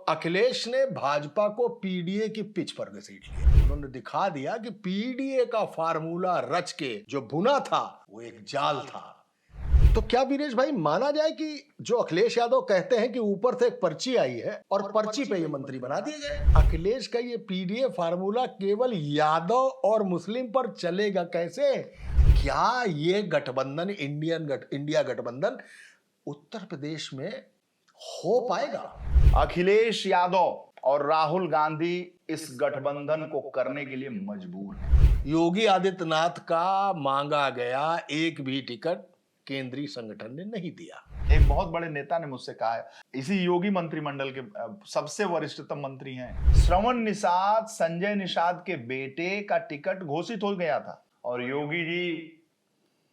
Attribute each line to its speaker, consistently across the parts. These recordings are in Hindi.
Speaker 1: अखिलेश ने भाजपा को पीडीए की पिच पर घसीट लिया। उन्होंने दिखा दिया कि पीडीए का फार्मूला रच के जो बुना था वो एक जाल था। तो क्या वीरेश भाई माना जाए कि जो अखिलेश यादव कहते हैं कि ऊपर से एक पर्ची आई है और पर्ची पे ये मंत्री बना दिए गए? अखिलेश का ये पीडीए फार्मूला केवल यादव और मुस्लिम पर चलेगा कैसे? क्या ये गठबंधन इंडिया गठबंधन उत्तर प्रदेश में हो पाएगा?
Speaker 2: अखिलेश यादव और राहुल गांधी इस गठबंधन को करने के लिए मजबूर हैं।
Speaker 1: योगी आदित्यनाथ का मांगा गया एक भी टिकट केंद्रीय संगठन ने नहीं दिया।
Speaker 2: एक बहुत बड़े नेता ने मुझसे कहा है, इसी योगी मंत्रिमंडल के सबसे वरिष्ठतम मंत्री हैं, श्रवण निषाद संजय निषाद के बेटे का टिकट घोषित हो गया था और योगी जी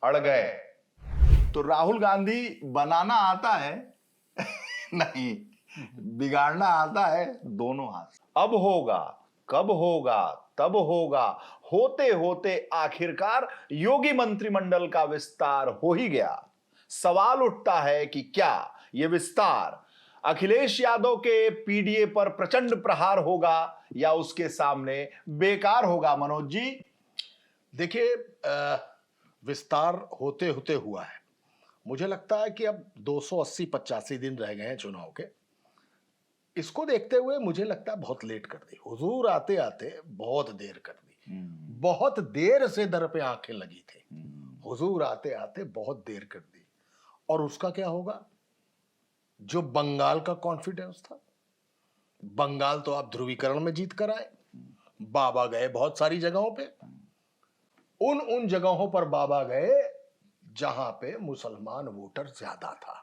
Speaker 2: अड़ गए। तो राहुल गांधी बनाना आता है नहीं, बिगाड़ना आता है दोनों हाथ। अब होगा, कब होगा, तब होगा, होते होते आखिरकार योगी मंत्रिमंडल का विस्तार हो ही गया। सवाल उठता है कि क्या यह विस्तार अखिलेश यादव के पीडीए पर प्रचंड प्रहार होगा या उसके सामने बेकार होगा? मनोज जी,
Speaker 1: देखिए, विस्तार होते होते हुआ है। मुझे लगता है कि अब 280-85 दिन रह गए हैं चुनाव के। इसको देखते हुए मुझे लगता है बहुत लेट कर दी हुजूर, आते आते बहुत देर कर दी। बहुत देर से दर पे आंखें लगी थी। हुजूर आते आते बहुत देर कर दी। और उसका क्या होगा? जो बंगाल का कॉन्फिडेंस था, बंगाल तो आप ध्रुवीकरण में जीत कर आए। बाबा गए बहुत सारी जगहों पे, उन जगहों पर बाबा गए जहां पे मुसलमान वोटर ज्यादा था।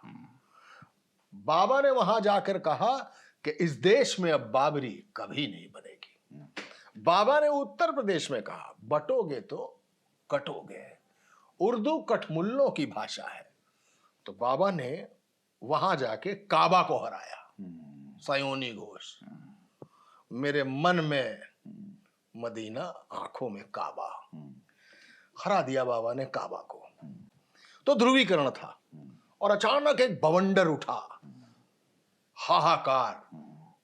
Speaker 1: बाबा ने वहां जाकर कहा कि इस देश में अब बाबरी कभी नहीं बनेगी। बाबा ने उत्तर प्रदेश में कहा बटोगे तो कटोगे, उर्दू कठमुल्लों की भाषा है। तो बाबा ने वहां जाके काबा को हराया। सयोनी घोष, मेरे मन में मदीना, आंखों में काबा, हरा दिया बाबा ने काबा को। तो ध्रुवीकरण था और अचानक एक बवंडर उठा, हाहाकार,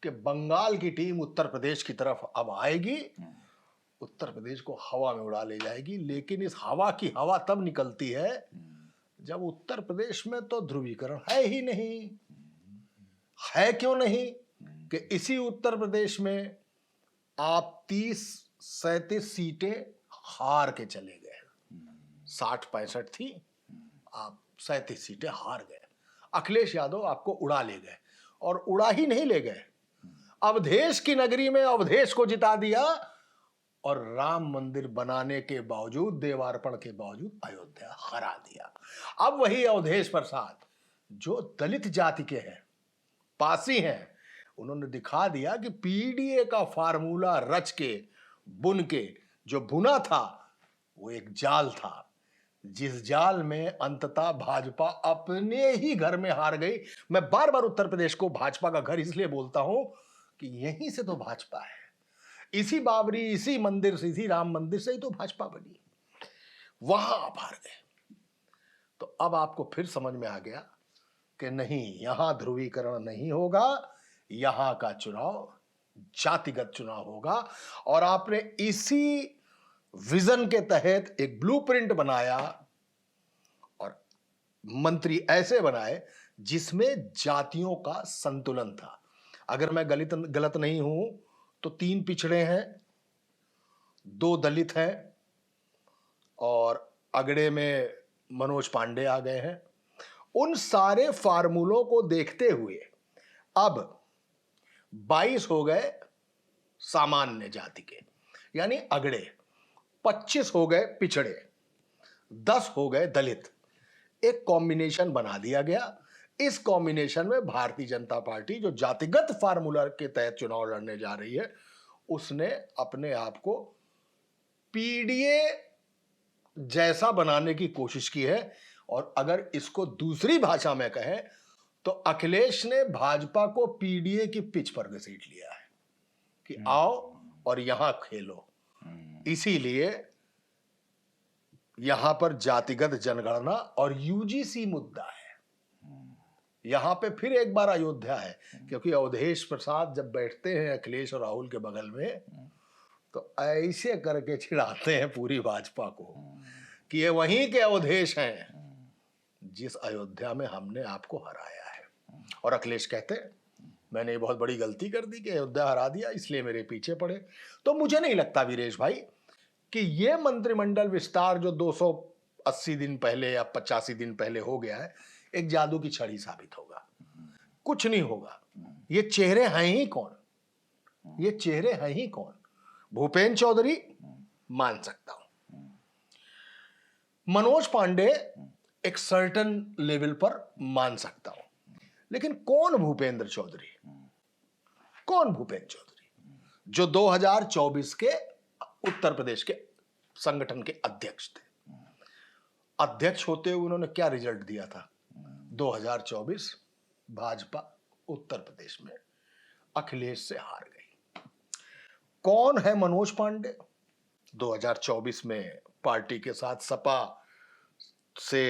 Speaker 1: कि बंगाल की टीम उत्तर प्रदेश की तरफ अब आएगी, उत्तर प्रदेश को हवा में उड़ा ले जाएगी। लेकिन इस हवा की हवा तब निकलती है जब उत्तर प्रदेश में तो ध्रुवीकरण है ही नहीं। है क्यों नहीं? कि इसी उत्तर प्रदेश में आप 30-37 सीटें हार के चले गए। 60-65 थी, आप 37 सीटें हार गए। अखिलेश यादव आपको उड़ा ले गए और उड़ा ही नहीं ले गए, अवधेश की नगरी में अवधेश को जिता दिया और राम मंदिर बनाने के बावजूद, देवार्पण के बावजूद अयोध्या हरा दिया। अब वही अवधेश प्रसाद जो दलित जाति के हैं, पासी हैं, उन्होंने दिखा दिया कि पीडीए का फार्मूला रच के बुन के जो बुना था वो एक जाल था, जिस जाल में अंततः भाजपा अपने ही घर में हार गई। मैं बार बार उत्तर प्रदेश को भाजपा का घर इसलिए बोलता हूं कि यहीं से तो भाजपा है। इसी बाबरी, इसी मंदिर से, इसी राम मंदिर से ही तो भाजपा बनी। वहां आप हार गए। तो अब आपको फिर समझ में आ गया कि नहीं, यहां ध्रुवीकरण नहीं होगा, यहां का चुनाव जातिगत चुनाव होगा। और आपने इसी विजन के तहत एक ब्लूप्रिंट बनाया और मंत्री ऐसे बनाए जिसमें जातियों का संतुलन था। अगर मैं गलत नहीं हूं तो 3 पिछड़े हैं, 2 दलित हैं और अगड़े में मनोज पांडे आ गए हैं। उन सारे फार्मूलों को देखते हुए अब 22 हो गए सामान्य जाति के, यानी अगड़े, 25 हो गए पिछड़े, 10 हो गए दलित। एक कॉम्बिनेशन बना दिया गया। इस कॉम्बिनेशन में भारतीय जनता पार्टी जो जातिगत फार्मूला के तहत चुनाव लड़ने जा रही है, उसने अपने आप को पीडीए जैसा बनाने की कोशिश की है। और अगर इसको दूसरी भाषा में कहें तो अखिलेश ने भाजपा को पीडीए की पिच पर घसीट लिया है कि आओ और यहां खेलो। इसीलिए यहां पर जातिगत जनगणना और यूजीसी मुद्दा है। यहाँ पे फिर एक बार अयोध्या है, क्योंकि अवधेश प्रसाद जब बैठते हैं अखिलेश और राहुल के बगल में तो ऐसे करके चिढ़ाते हैं पूरी भाजपा को कि ये वहीं के अवधेश हैं जिस अयोध्या में हमने आपको हराया है। और अखिलेश कहते हैं मैंने ये बहुत बड़ी गलती कर दी कि अयोध्या हरा दिया, इसलिए मेरे पीछे पड़े। तो मुझे नहीं लगता वीरेश भाई कि ये मंत्रिमंडल विस्तार जो 280 दिन पहले या 85 दिन पहले हो गया है एक जादू की छड़ी साबित होगा। कुछ नहीं होगा। ये चेहरे हैं ही कौन? ये चेहरे हैं ही कौन? भूपेंद्र चौधरी मान सकता हूं, मनोज पांडे एक सर्टन लेवल पर मान सकता हूं, लेकिन कौन भूपेंद्र चौधरी? कौन भूपेंद्र चौधरी जो 2024 के उत्तर प्रदेश के संगठन के अध्यक्ष थे? अध्यक्ष होते हुए उन्होंने क्या रिजल्ट दिया था? 2024 भाजपा उत्तर प्रदेश में अखिलेश से हार गई। कौन है मनोज पांडे? 2024 में पार्टी के साथ सपा से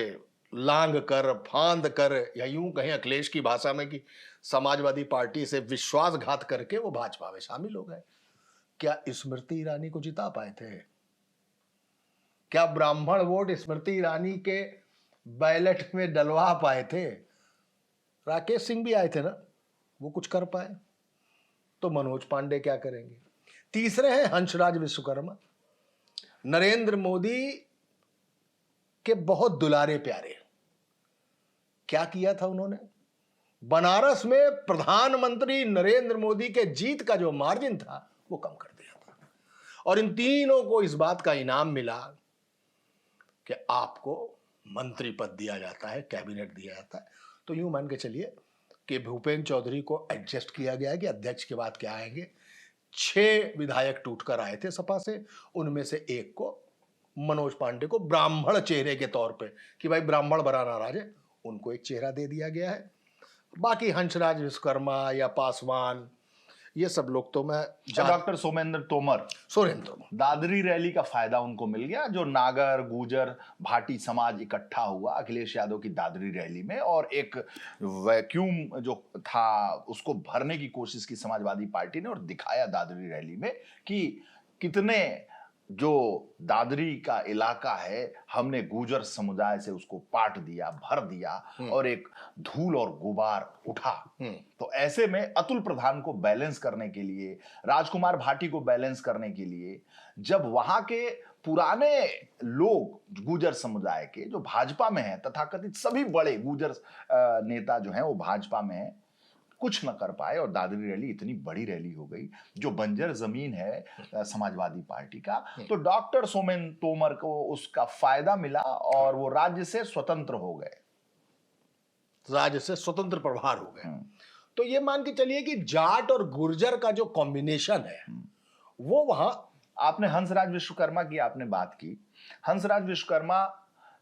Speaker 1: लांग कर फांद कर, या यूं कहें अखिलेश की भाषा में कि समाजवादी पार्टी से विश्वासघात करके वो भाजपा में शामिल हो गए। क्या स्मृति ईरानी को जिता पाए थे? क्या ब्राह्मण वोट स्मृति ईरानी के बैलेट में डलवा पाए थे? राकेश सिंह भी आए थे ना, वो कुछ कर पाए? तो मनोज पांडे क्या करेंगे? तीसरे हैं हंसराज विश्वकर्मा, नरेंद्र मोदी के बहुत दुलारे प्यारे। क्या किया था उन्होंने? बनारस में प्रधानमंत्री नरेंद्र मोदी के जीत का जो मार्जिन था वो कम कर दिया था, और इन तीनों को इस बात का इनाम मिला कि आपको मंत्री पद दिया जाता है, कैबिनेट दिया जाता है। तो यूं मान के चलिए कि भूपेंद्र चौधरी को एडजस्ट किया गया है कि अध्यक्ष के बाद क्या आएंगे। 6 विधायक टूटकर आए थे सपा से, उनमें से एक को मनोज पांडे को ब्राह्मण चेहरे के तौर पे कि भाई ब्राह्मण बड़ा नाराज है, उनको एक चेहरा दे दिया गया है। बाकी हंसराज विश्वकर्मा या पासवान ये सब लोग तो मैं
Speaker 2: डॉक्टर सोमेंद्र तोमर, दादरी रैली का फायदा उनको मिल गया। जो नागर गुजर भाटी समाज इकट्ठा हुआ अखिलेश यादव की दादरी रैली में, और एक वैक्यूम जो था उसको भरने की कोशिश की समाजवादी पार्टी ने, और दिखाया दादरी रैली में कि कितने जो दादरी का इलाका है हमने गुजर समुदाय से उसको पाट दिया, भर दिया, और एक धूल और गुबार उठा। तो ऐसे में अतुल प्रधान को बैलेंस करने के लिए, राजकुमार भाटी को बैलेंस करने के लिए, जब वहां के पुराने लोग गुजर समुदाय के जो भाजपा में हैं, तथाकथित सभी बड़े गुजर नेता जो हैं वो भाजपा में हैं, कुछ न कर पाए, और दादरी रैली इतनी बड़ी रैली हो गई जो बंजर जमीन है समाजवादी पार्टी का। तो डॉक्टर सोमेन तोमर को उसका फायदा मिला और वो राज्य से स्वतंत्र हो गए,
Speaker 1: राज्य से स्वतंत्र प्रभार हो गए। तो ये मान के चलिए कि जाट और गुर्जर का जो कॉम्बिनेशन है वो वहां।
Speaker 2: आपने हंसराज विश्वकर्मा की आपने बात की, हंसराज विश्वकर्मा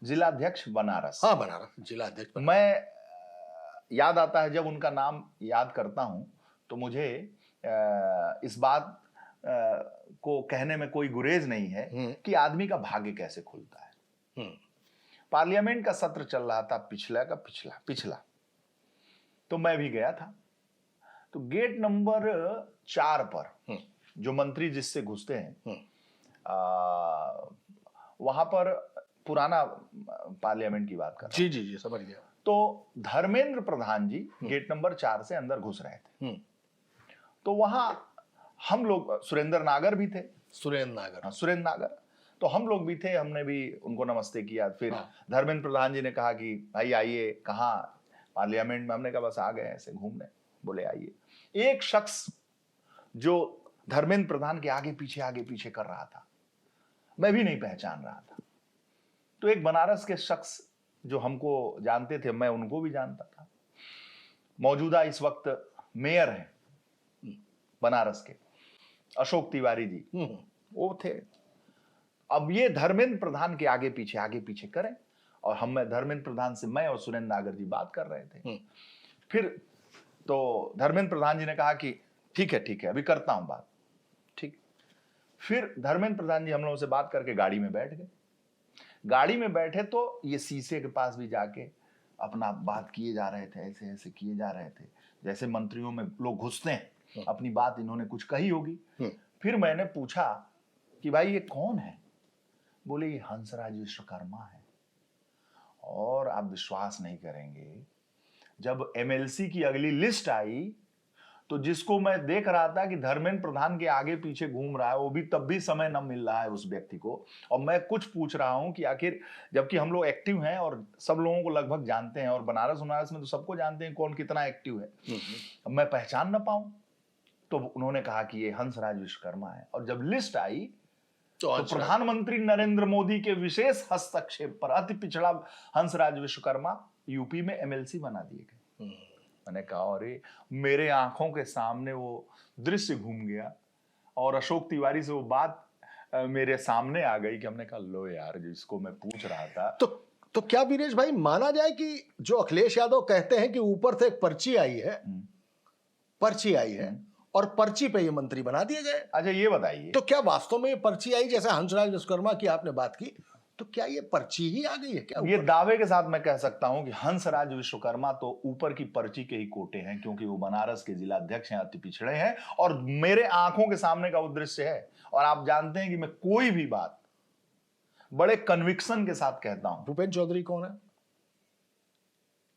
Speaker 2: जिलाध्यक्ष बनारस।
Speaker 1: हाँ, बनारस जिलाध्यक्ष।
Speaker 2: मैं याद आता है जब उनका नाम याद करता हूं तो मुझे इस बात को कहने में कोई गुरेज नहीं है कि आदमी का भाग्य कैसे खुलता है। पार्लियामेंट का सत्र चल रहा था, पिछला तो मैं भी गया था। तो गेट नंबर 4 पर जो मंत्री जिससे घुसते हैं वहां पर, पुराना पार्लियामेंट की बात कर रहा हूं।
Speaker 1: जी समझ गया।
Speaker 2: तो धर्मेंद्र प्रधान जी गेट नंबर 4 से अंदर घुस रहे थे। तो वहां हम लोग, सुरेंद्र नागर भी थे, सुरेंद्र नागर, तो हम लोग भी थे, हमने भी उनको नमस्ते किया। फिर धर्मेंद्र प्रधान जी ने कहा कि भाई आइए, कहाँ पार्लियामेंट में? हमने कहा बस आ गए ऐसे घूमने। बोले आइए। एक शख्स जो धर्मेंद्र प्रधान के आगे पीछे कर रहा था, मैं भी नहीं पहचान रहा था। तो एक बनारस के शख्स जो हमको जानते थे, मैं उनको भी जानता था, मौजूदा इस वक्त मेयर हैं बनारस के, अशोक तिवारी जी, वो थे। अब ये धर्मेंद्र प्रधान के आगे पीछे करें, और हम धर्मेंद्र प्रधान से मैं और सुरेंद्र नागर जी बात कर रहे थे। फिर तो धर्मेंद्र प्रधान जी ने कहा कि ठीक है अभी करता हूं बात। ठीक। फिर धर्मेंद्र प्रधान जी हम लोगों से बात करके गाड़ी में बैठ गए। गाड़ी में बैठे तो ये शीशे के पास भी जाके अपना बात किए जा रहे थे, ऐसे ऐसे किए जा रहे थे, जैसे मंत्रियों में लोग घुसते हैं, अपनी बात इन्होंने कुछ कही होगी। फिर मैंने पूछा कि भाई ये कौन है? बोले ये हंसराज विश्वकर्मा है। और आप विश्वास नहीं करेंगे, जब एमएलसी की अगली लिस्ट आई तो जिसको मैं देख रहा था कि धर्मेंद्र प्रधान के आगे पीछे घूम रहा है, वो भी तब भी समय न मिल रहा है उस व्यक्ति को, और मैं कुछ पूछ रहा हूं कि आखिर, जबकि हम लोग एक्टिव हैं और सब लोगों को लगभग जानते हैं, और बनारस में तो सबको जानते हैं कौन कितना एक्टिव है, अब मैं पहचान ना पाऊं। तो उन्होंने कहा कि ये हंसराज विश्वकर्मा है। और जब लिस्ट आई तो प्रधानमंत्री नरेंद्र मोदी के विशेष हस्तक्षेप पर अति पिछड़ा हंसराज विश्वकर्मा यूपी में एमएलसी बना दिए गए। मैंने कहा अरे, मेरे आंखों के सामने वो दृश्य घूम गया और अशोक तिवारी से वो बात मेरे सामने आ गई कि हमने कहा लो यार, जिसको मैं पूछ रहा था।
Speaker 1: तो क्या वीरेश भाई माना जाए कि जो अखिलेश यादव कहते हैं कि ऊपर से एक पर्ची आई है और पर्ची पे ये मंत्री बना दिए गए।
Speaker 2: अच्छा ये बताइए,
Speaker 1: तो क्या वास्तव में ये पर्ची आई, जैसे हंसराज विश्वकर्मा की आपने बात की, तो क्या ये पर्ची ही आ गई है क्या?
Speaker 2: ये दावे के साथ मैं कह सकता हूं कि हंसराज विश्वकर्मा तो ऊपर की पर्ची के ही कोटे हैं, क्योंकि वो बनारस के जिला अध्यक्ष हैं, अति पिछड़े हैं, और मेरे आंखों के सामने का वो दृश्य है। और आप जानते हैं कि मैं कोई भी बात बड़े कन्विक्शन के साथ कहता हूं।
Speaker 1: भूपेंद्र चौधरी कौन है?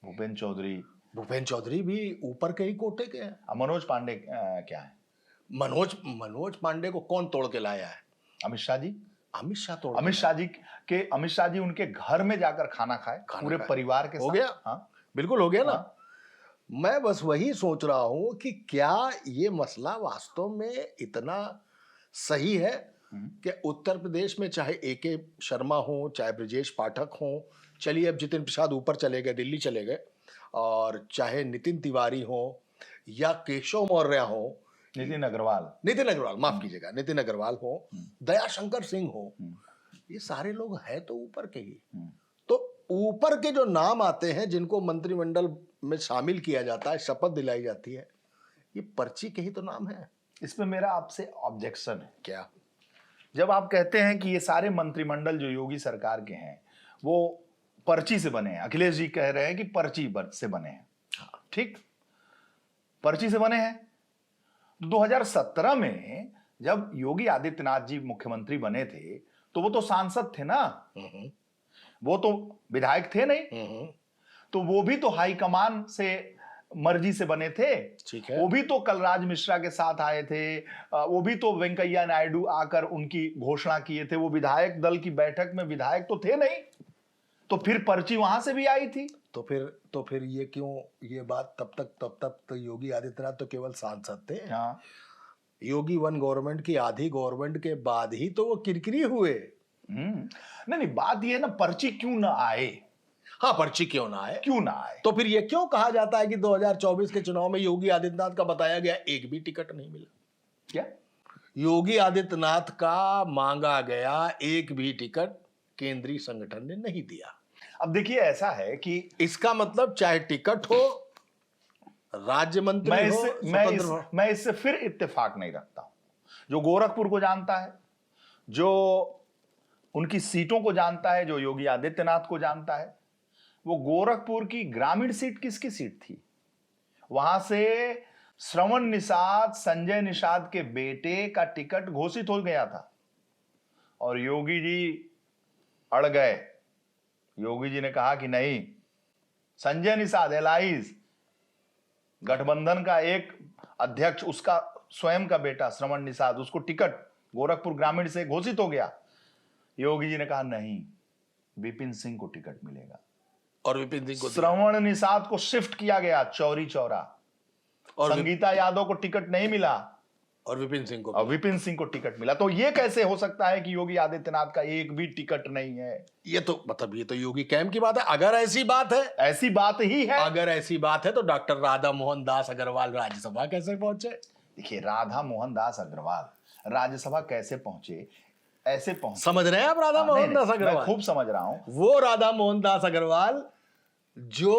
Speaker 2: भूपेंद्र चौधरी
Speaker 1: भी ऊपर के ही कोटे के हैं।
Speaker 2: मनोज पांडे क्या है?
Speaker 1: मनोज पांडे को कौन तोड़ के लाया है?
Speaker 2: अमित शाह जी।
Speaker 1: अमित
Speaker 2: शाह जी उनके घर में जाकर खाना खाए पूरे परिवार के साथ।
Speaker 1: हो गया? हाँ बिल्कुल हो गया ना। मैं बस वही सोच रहा हूं कि क्या ये मसला वास्तव में इतना सही है कि उत्तर प्रदेश में चाहे एके शर्मा हो, चाहे ब्रजेश पाठक हो, चलिए अब जितिन प्रसाद ऊपर चले गए, दिल्ली चले गए, और चाहे नितिन तिवारी हो या केशव मौर्य हो, नितिन अग्रवाल माफ कीजिएगा, नितिन अग्रवाल हो, दयाशंकर सिंह हो, ये सारे लोग हैं तो ऊपर के ही। तो ऊपर के जो नाम आते हैं, जिनको मंत्रिमंडल में शामिल किया जाता है, शपथ दिलाई जाती है, ये पर्ची के ही तो नाम है।
Speaker 2: इसमें मेरा आपसे ऑब्जेक्शन है।
Speaker 1: क्या?
Speaker 2: जब आप कहते हैं कि ये सारे मंत्रिमंडल जो योगी सरकार के हैं वो पर्ची से बने हैं, अखिलेश जी कह रहे हैं कि पर्ची से बने हैं, ठीक, पर्ची से बने हैं। 2017 में जब योगी आदित्यनाथ जी मुख्यमंत्री बने थे तो वो तो सांसद थे ना, वो तो विधायक थे नहीं, तो वो भी तो हाईकमान से मर्जी से बने थे।
Speaker 1: ठीक है।
Speaker 2: वो भी तो कलराज मिश्रा के साथ आए थे, वो भी तो वेंकैया नायडू आकर उनकी घोषणा किए थे, वो विधायक दल की बैठक में विधायक तो थे नहीं, तो फिर पर्ची वहां से भी आई थी।
Speaker 1: तो फिर ये क्यों, ये बात तब तक तो योगी आदित्यनाथ तो केवल सांसद थे।
Speaker 2: हाँ,
Speaker 1: योगी वन गवर्नमेंट की आधी गवर्नमेंट के बाद ही तो वो किरकिरी हुए।
Speaker 2: नहीं, बात ये है ना, पर्ची क्यों ना आए।
Speaker 1: हाँ, पर्ची क्यों ना आए, तो फिर ये क्यों कहा जाता है कि 2024 के चुनाव में योगी आदित्यनाथ का बताया गया एक भी टिकट नहीं मिला?
Speaker 2: क्या?
Speaker 1: योगी आदित्यनाथ का मांगा गया एक भी टिकट केंद्रीय संगठन ने नहीं दिया।
Speaker 2: अब देखिए ऐसा है कि
Speaker 1: इसका मतलब चाहे टिकट हो, राज्य मंत्री
Speaker 2: मैं इससे फिर इत्तेफाक नहीं रखता हूं। जो गोरखपुर को जानता है, जो उनकी सीटों को जानता है, जो योगी आदित्यनाथ को जानता है, वो गोरखपुर की ग्रामीण सीट किसकी सीट थी? वहां से श्रवण निषाद, संजय निषाद के बेटे का टिकट घोषित हो गया था और योगी जी अड़ गए। योगी जी ने कहा कि नहीं, संजय निषाद एलाइज गठबंधन का एक अध्यक्ष, उसका स्वयं का बेटा श्रवण निषाद, उसको टिकट गोरखपुर ग्रामीण से घोषित हो गया। योगी जी ने कहा नहीं, विपिन सिंह को टिकट मिलेगा,
Speaker 1: और विपिन सिंह को,
Speaker 2: श्रवण निषाद को शिफ्ट किया गया चौरी चौरा, और संगीता यादव को टिकट नहीं मिला
Speaker 1: और विपिन सिंह को
Speaker 2: टिकट मिला। तो ये कैसे हो सकता है कि योगी आदित्यनाथ का एक भी टिकट नहीं है?
Speaker 1: ये तो योगी कैंप की बात है। अगर ऐसी बात है,
Speaker 2: ऐसी बात ही है,
Speaker 1: अगर ऐसी बात है तो डॉक्टर राधा मोहन दास अग्रवाल राज्यसभा कैसे पहुंचे?
Speaker 2: देखिए, राधा मोहन दास अग्रवाल राज्यसभा कैसे पहुंचे, ऐसे पहुंचे।
Speaker 1: समझ रहे हैं आप राधा मोहन दास अग्रवाल?
Speaker 2: मैं खूब समझ रहा हूं।
Speaker 1: वो राधा मोहन दास अग्रवाल जो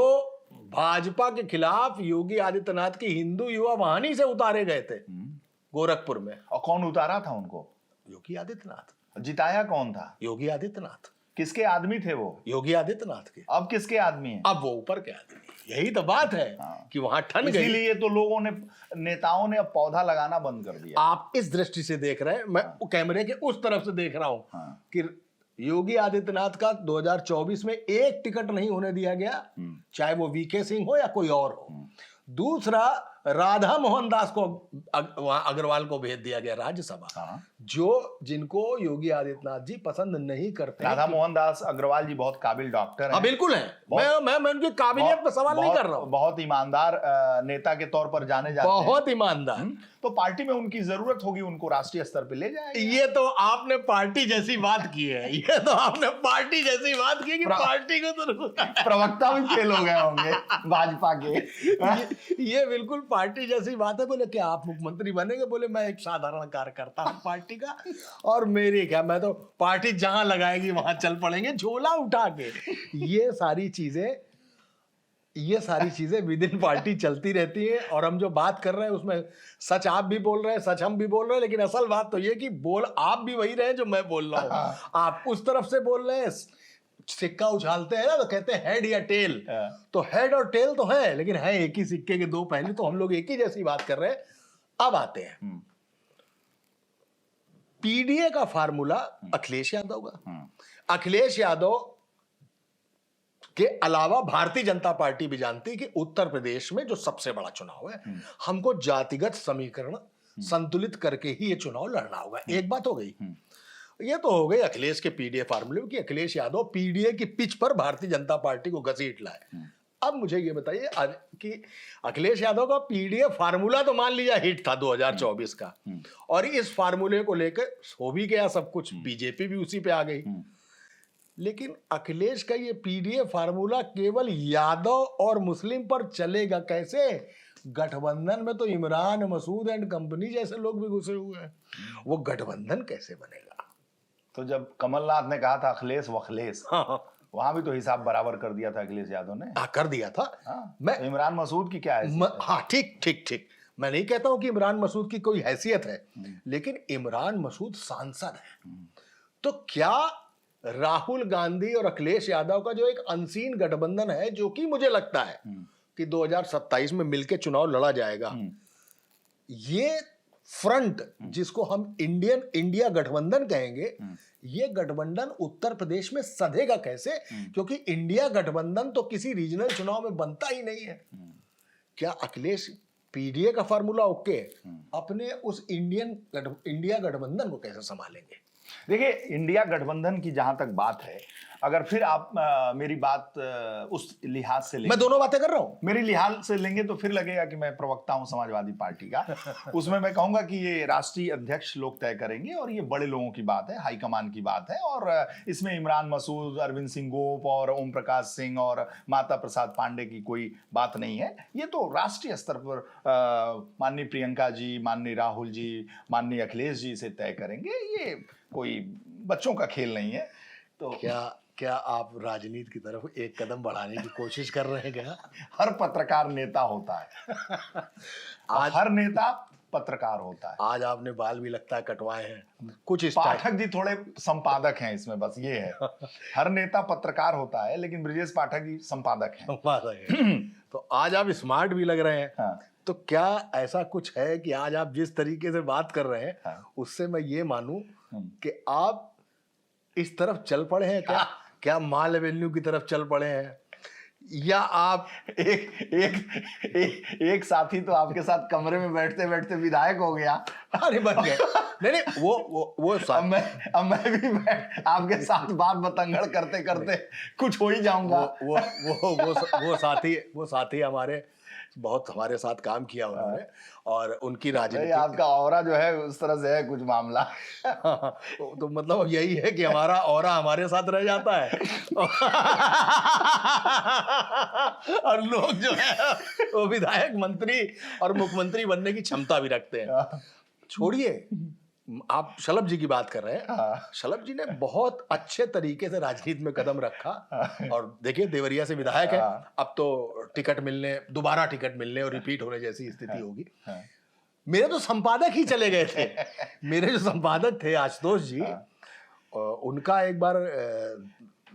Speaker 1: भाजपा के खिलाफ योगी आदित्यनाथ की हिंदू युवा वाहिनी से उतारे गए थे गोरखपुर में।
Speaker 2: और कौन उतारा था उनको?
Speaker 1: योगी आदित्यनाथ।
Speaker 2: जिताया कौन था?
Speaker 1: योगी आदित्यनाथ।
Speaker 2: किसके आदमी थे वो?
Speaker 1: योगी आदित्यनाथ के।
Speaker 2: अब किसके आदमी हैं?
Speaker 1: अब वो ऊपर के आदमी, यही तो बात है कि वहां ठन गई।
Speaker 2: इसीलिए तो लोगों ने, नेताओं ने अब पौधा लगाना बंद कर दिया।
Speaker 1: आप इस दृष्टि से देख रहे हैं, मैं कैमरे के उस तरफ से देख रहा हूं कि योगी आदित्यनाथ का 2024 में एक टिकट नहीं होने दिया गया, चाहे वो वीके सिंह हो या कोई और हो। दूसरा, राधा मोहन दास को वहां अग्रवाल को भेज दिया गया राज्यसभा, जो जिनको योगी आदित्यनाथ जी पसंद नहीं करते।
Speaker 2: राधा मोहन दास अग्रवाल जी बहुत काबिल डॉक्टर हैं।
Speaker 1: बिल्कुल है, मैं उनकी काबिलियत पर सवाल नहीं कर रहा हूं।
Speaker 2: बहुत ईमानदार नेता के तौर पर जाने जाते हैं।
Speaker 1: बहुत ईमानदार।
Speaker 2: तो पार्टी में उनकी जरूरत होगी, उनको राष्ट्रीय स्तर पे ले जाए।
Speaker 1: ये तो आपने पार्टी जैसी बात की है, ये तो आपने पार्टी जैसी बात की कि पार्टी को तो
Speaker 2: प्रवक्ता भी फेल हो गए होंगे भाजपा के।
Speaker 1: ये बिल्कुल पार्टी जैसी बात है। बोले क्या आप मुख्यमंत्री बनेंगे? बोले मैं एक साधारण कार्यकर्ता हूँ पार्टी का, और मेरी क्या, मैं तो पार्टी जहां लगाएगी वहां चल पड़ेंगे झोला उठा के। ये सारी चीजें विद इन पार्टी चलती रहती है। और हम जो बात कर रहे हैं उसमें सच आप भी बोल रहे हैं, सच हम भी बोल रहे हैं, लेकिन असल बात तो ये कि बोल आप भी वही रहे जो मैं बोल रहा हूँ। आप उस तरफ से बोल रहे हैं, सिक्का उछालते हैं ना तो कहते हैं हेड या टेल, तो हेड और टेल तो है, लेकिन है एक ही सिक्के के दो पहलू। तो हम लोग एक ही जैसी बात कर रहे हैं। अब आते हैं पीडीए का फार्मूला अखिलेश यादव का। अखिलेश यादव के अलावा भारतीय जनता पार्टी भी जानती है कि उत्तर प्रदेश में जो सबसे बड़ा चुनाव है, हमको जातिगत समीकरण संतुलित करके ही ये चुनाव लड़ना होगा। एक बात हो गई, ये तो हो गई अखिलेश के पीडीए फार्मूले कि अखिलेश यादव पीडीए की पिच पर भारतीय जनता पार्टी को घसीट लाए। अब मुझे ये बताइए कि अखिलेश यादव का पीडीए फार्मूला तो मान लीजिए हिट था 2024 का, और इस फार्मूले को लेकर हो भी गया सब कुछ, बीजेपी भी उसी पे आ गई। लेकिन अखिलेश का ये पीडीए फार्मूला केवल यादव और मुस्लिम पर चलेगा कैसे? गठबंधन में तो इमरान मसूद एंड कंपनी जैसे लोग भी घुसे हुए हैं, वो गठबंधन कैसे बनेगा?
Speaker 2: तो जब कमलनाथ ने कहा था अखिलेश वखलेश, वहां भी तो हिसाब बराबर कर दिया था अखिलेश यादव ने।
Speaker 1: कर दिया था।
Speaker 2: मैं तो इमरान मसूद की क्या है?
Speaker 1: हाँ, ठीक ठीक ठीक, मैं नहीं कहता हूं कि इमरान मसूद की कोई हैसियत है, लेकिन इमरान मसूद सांसद है। तो क्या राहुल गांधी और अखिलेश यादव का जो एक अनसीन गठबंधन है, जो कि मुझे लगता है कि 2027 में मिलकर चुनाव लड़ा जाएगा, ये फ्रंट जिसको हम इंडिया गठबंधन कहेंगे, ये गठबंधन उत्तर प्रदेश में सधेगा कैसे? क्योंकि इंडिया गठबंधन तो किसी रीजनल चुनाव में बनता ही नहीं है। क्या अखिलेश पीडीए का फार्मूला ओके, अपने उस इंडिया गठबंधन को कैसे संभालेंगे?
Speaker 2: देखिए, इंडिया गठबंधन की जहां तक बात है, अगर फिर आप मेरी बात उस लिहाज से लेंगे,
Speaker 1: मैं दोनों बातें कर रहा हूं,
Speaker 2: मेरी लिहाज से लेंगे तो फिर लगेगा कि मैं प्रवक्ता हूं समाजवादी पार्टी का। उसमें मैं कहूंगा कि ये राष्ट्रीय अध्यक्ष लोग तय करेंगे, और ये बड़े लोगों की बात है, हाईकमान की बात है, और इसमें इमरान मसूद, अरविंद सिंह गोप और ओम प्रकाश सिंह और माता प्रसाद पांडे की कोई बात नहीं है। ये तो राष्ट्रीय स्तर पर माननीय प्रियंका जी, माननीय राहुल जी, माननीय अखिलेश जी से तय करेंगे। ये कोई बच्चों का खेल नहीं है। तो
Speaker 1: क्या आप राजनीति की तरफ एक कदम बढ़ाने की कोशिश कर रहे हैं क्या?
Speaker 2: हर पत्रकार नेता होता है। आज हर नेता पत्रकार होता है।
Speaker 1: आज आपने बाल भी लगता है कटवाए हैं कुछ इस
Speaker 2: पाठक जी थोड़े संपादक हैं इसमें, बस ये है। हर नेता पत्रकार होता है, लेकिन ब्रजेश पाठक जी संपादक हैं।
Speaker 1: तो आज आप स्मार्ट भी लग रहे हैं।
Speaker 2: हाँ।
Speaker 1: तो क्या ऐसा कुछ है कि आज आप जिस तरीके से बात कर रहे हैं, हाँ, उससे मैं ये मानूं कि आप इस तरफ चल पड़े हैं? क्या माल एवेन्यू की तरफ चल पड़े हैं, या आप
Speaker 2: एक साथी तो आपके साथ कमरे में बैठते बैठते विधायक हो गया।
Speaker 1: अरे बन गए। नहीं, वो
Speaker 2: अब मैं भी आपके साथ बात बतंगड़ करते करते कुछ हो ही जाऊंगा।
Speaker 1: वो साथी हमारे बहुत हमारे साथ काम किया उन्होंने, और उनकी राजनीति,
Speaker 2: आपका ऑरा जो है उस तरह से है कुछ मामला।
Speaker 1: तो मतलब यही है कि हमारा ऑरा हमारे साथ रह जाता है। और लोग जो है वो विधायक, मंत्री और मुख्यमंत्री बनने की क्षमता भी रखते हैं। छोड़िए, आप शलभ जी की बात कर रहे हैं। शलभ जी ने बहुत अच्छे तरीके से राजनीति में कदम रखा, और देखिए देवरिया से विधायक है, अब तो दोबारा टिकट मिलने और रिपीट होने जैसी स्थिति होगी। मेरे तो संपादक ही चले गए थे। मेरे जो संपादक थे आशुतोष जी, उनका एक बार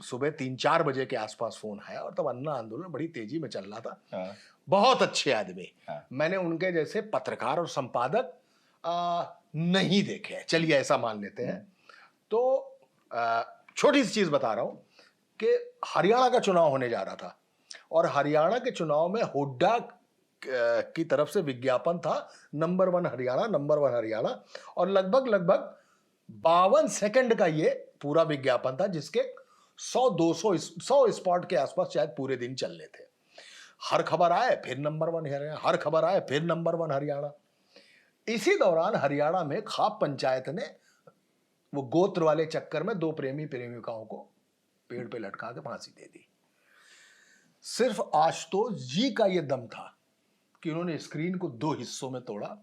Speaker 1: सुबह 3-4 बजे के आसपास फोन आया और तब अन्ना आंदोलन बड़ी तेजी में चल रहा था।
Speaker 2: हाँ,
Speaker 1: बहुत अच्छे आदमी।
Speaker 2: हाँ।
Speaker 1: मैंने उनके जैसे पत्रकार और संपादक नहीं देखे हैं, चलिए ऐसा मान लेते हैं। तो छोटी सी चीज बता रहा हूं कि हरियाणा का चुनाव होने जा रहा था और हरियाणा के चुनाव में हुड्डा की तरफ से विज्ञापन था नंबर 1 हरियाणा, नंबर 1 हरियाणा, और लगभग 52 सेकंड का ये पूरा विज्ञापन था, जिसके 100 स्पॉट के आसपास शायद पूरे दिन चलने थे। हर खबर आए फिर नंबर 1 हरियाणा, हर खबर आए फिर नंबर 1 हरियाणा। इसी दौरान हरियाणा में खाप पंचायत ने वो गोत्र वाले चक्कर में 2 प्रेमिकाओं को पेड़ पे लटका के फांसी दे दी। सिर्फ आशुतोष जी का ये दम था कि उन्होंने स्क्रीन को 2 हिस्सों में तोड़ा,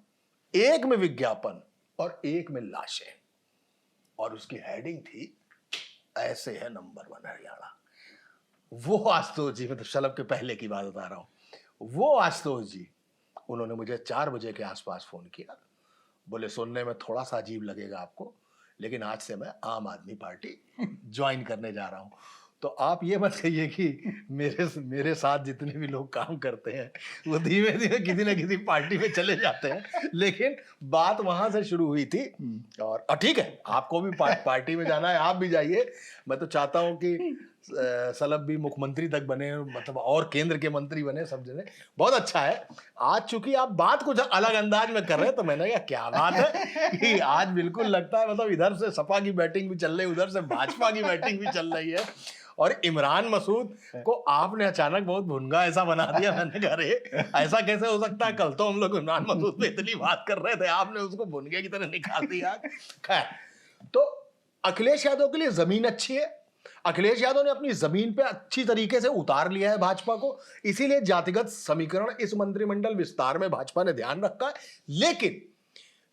Speaker 1: एक में विज्ञापन और एक में लाशें, और उसकी हेडिंग थी ऐसे है नंबर 1 हरियाणा। वो आशुतोष जी, मतलब शलभ के पहले की बात बता रहा हूं, वो आशुतोष जी, उन्होंने मुझे 4 बजे के आसपास फोन किया। बोले सुनने में थोड़ा सा अजीब लगेगा आपको, लेकिन आज से मैं आम आदमी पार्टी ज्वाइन करने जा रहा हूं। तो आप ये मत कहिए कि मेरे साथ जितने भी लोग काम करते हैं वो धीमे धीमे किसी न किसी पार्टी में चले जाते हैं, लेकिन बात वहां से शुरू हुई थी। और ठीक है, आपको भी पार्टी में जाना है, आप भी जाइए। मैं तो चाहता हूं कि सलभ भी मुख्यमंत्री तक बने, मतलब और केंद्र के मंत्री बने, सब जने, बहुत अच्छा है। आज चूंकि आप बात कुछ अलग अंदाज में कर रहे हैं तो मैंने कहा क्या बात है कि आज बिल्कुल लगता है मतलब इधर से सपा की बैटिंग भी चल रही है, उधर से भाजपा की बैटिंग भी चल रही है। और इमरान मसूद को आपने अचानक बहुत भुनगा ऐसा बना दिया। मैंने कहा अरे ऐसा कैसे हो सकता है, कल तो हम लोग इमरान मसूद पे इतनी बात कर रहे थे, आपने उसको भुनगे की तरह निकाल दिया। खैर, तो अखिलेश यादव के लिए जमीन अच्छी है। अखिलेश यादव ने अपनी जमीन पे अच्छी तरीके से उतार लिया है भाजपा को, इसीलिए जातिगत समीकरण इस मंत्रिमंडल विस्तार में भाजपा ने ध्यान रखा है। लेकिन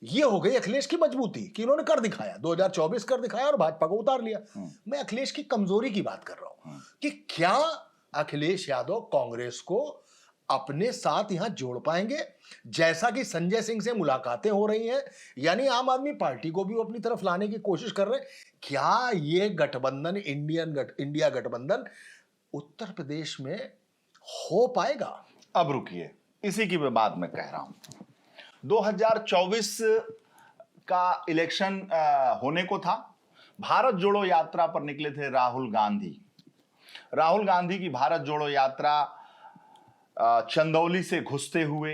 Speaker 1: ये हो गई अखिलेश की मजबूती कि उन्होंने कर दिखाया, 2024 कर दिखाया और भाजपा को उतार लिया। मैं अखिलेश की कमजोरी की बात कर रहा हूं कि क्या अखिलेश यादव कांग्रेस को अपने साथ यहां जोड़ पाएंगे, जैसा कि संजय सिंह से मुलाकातें हो रही हैं, यानी आम आदमी पार्टी को भी वो अपनी तरफ लाने की कोशिश कर रहे हैं। क्या ये गठबंधन, इंडिया गठबंधन उत्तर प्रदेश में हो पाएगा?
Speaker 2: अब रुकिए, इसी की बात मैं कह रहा हूं। 2024 का इलेक्शन होने को था। भारत जोड़ो यात्रा पर निकले थे राहुल गांधी। राहुल गांधी की भारत जोड़ो यात्रा चंदौली से घुसते हुए,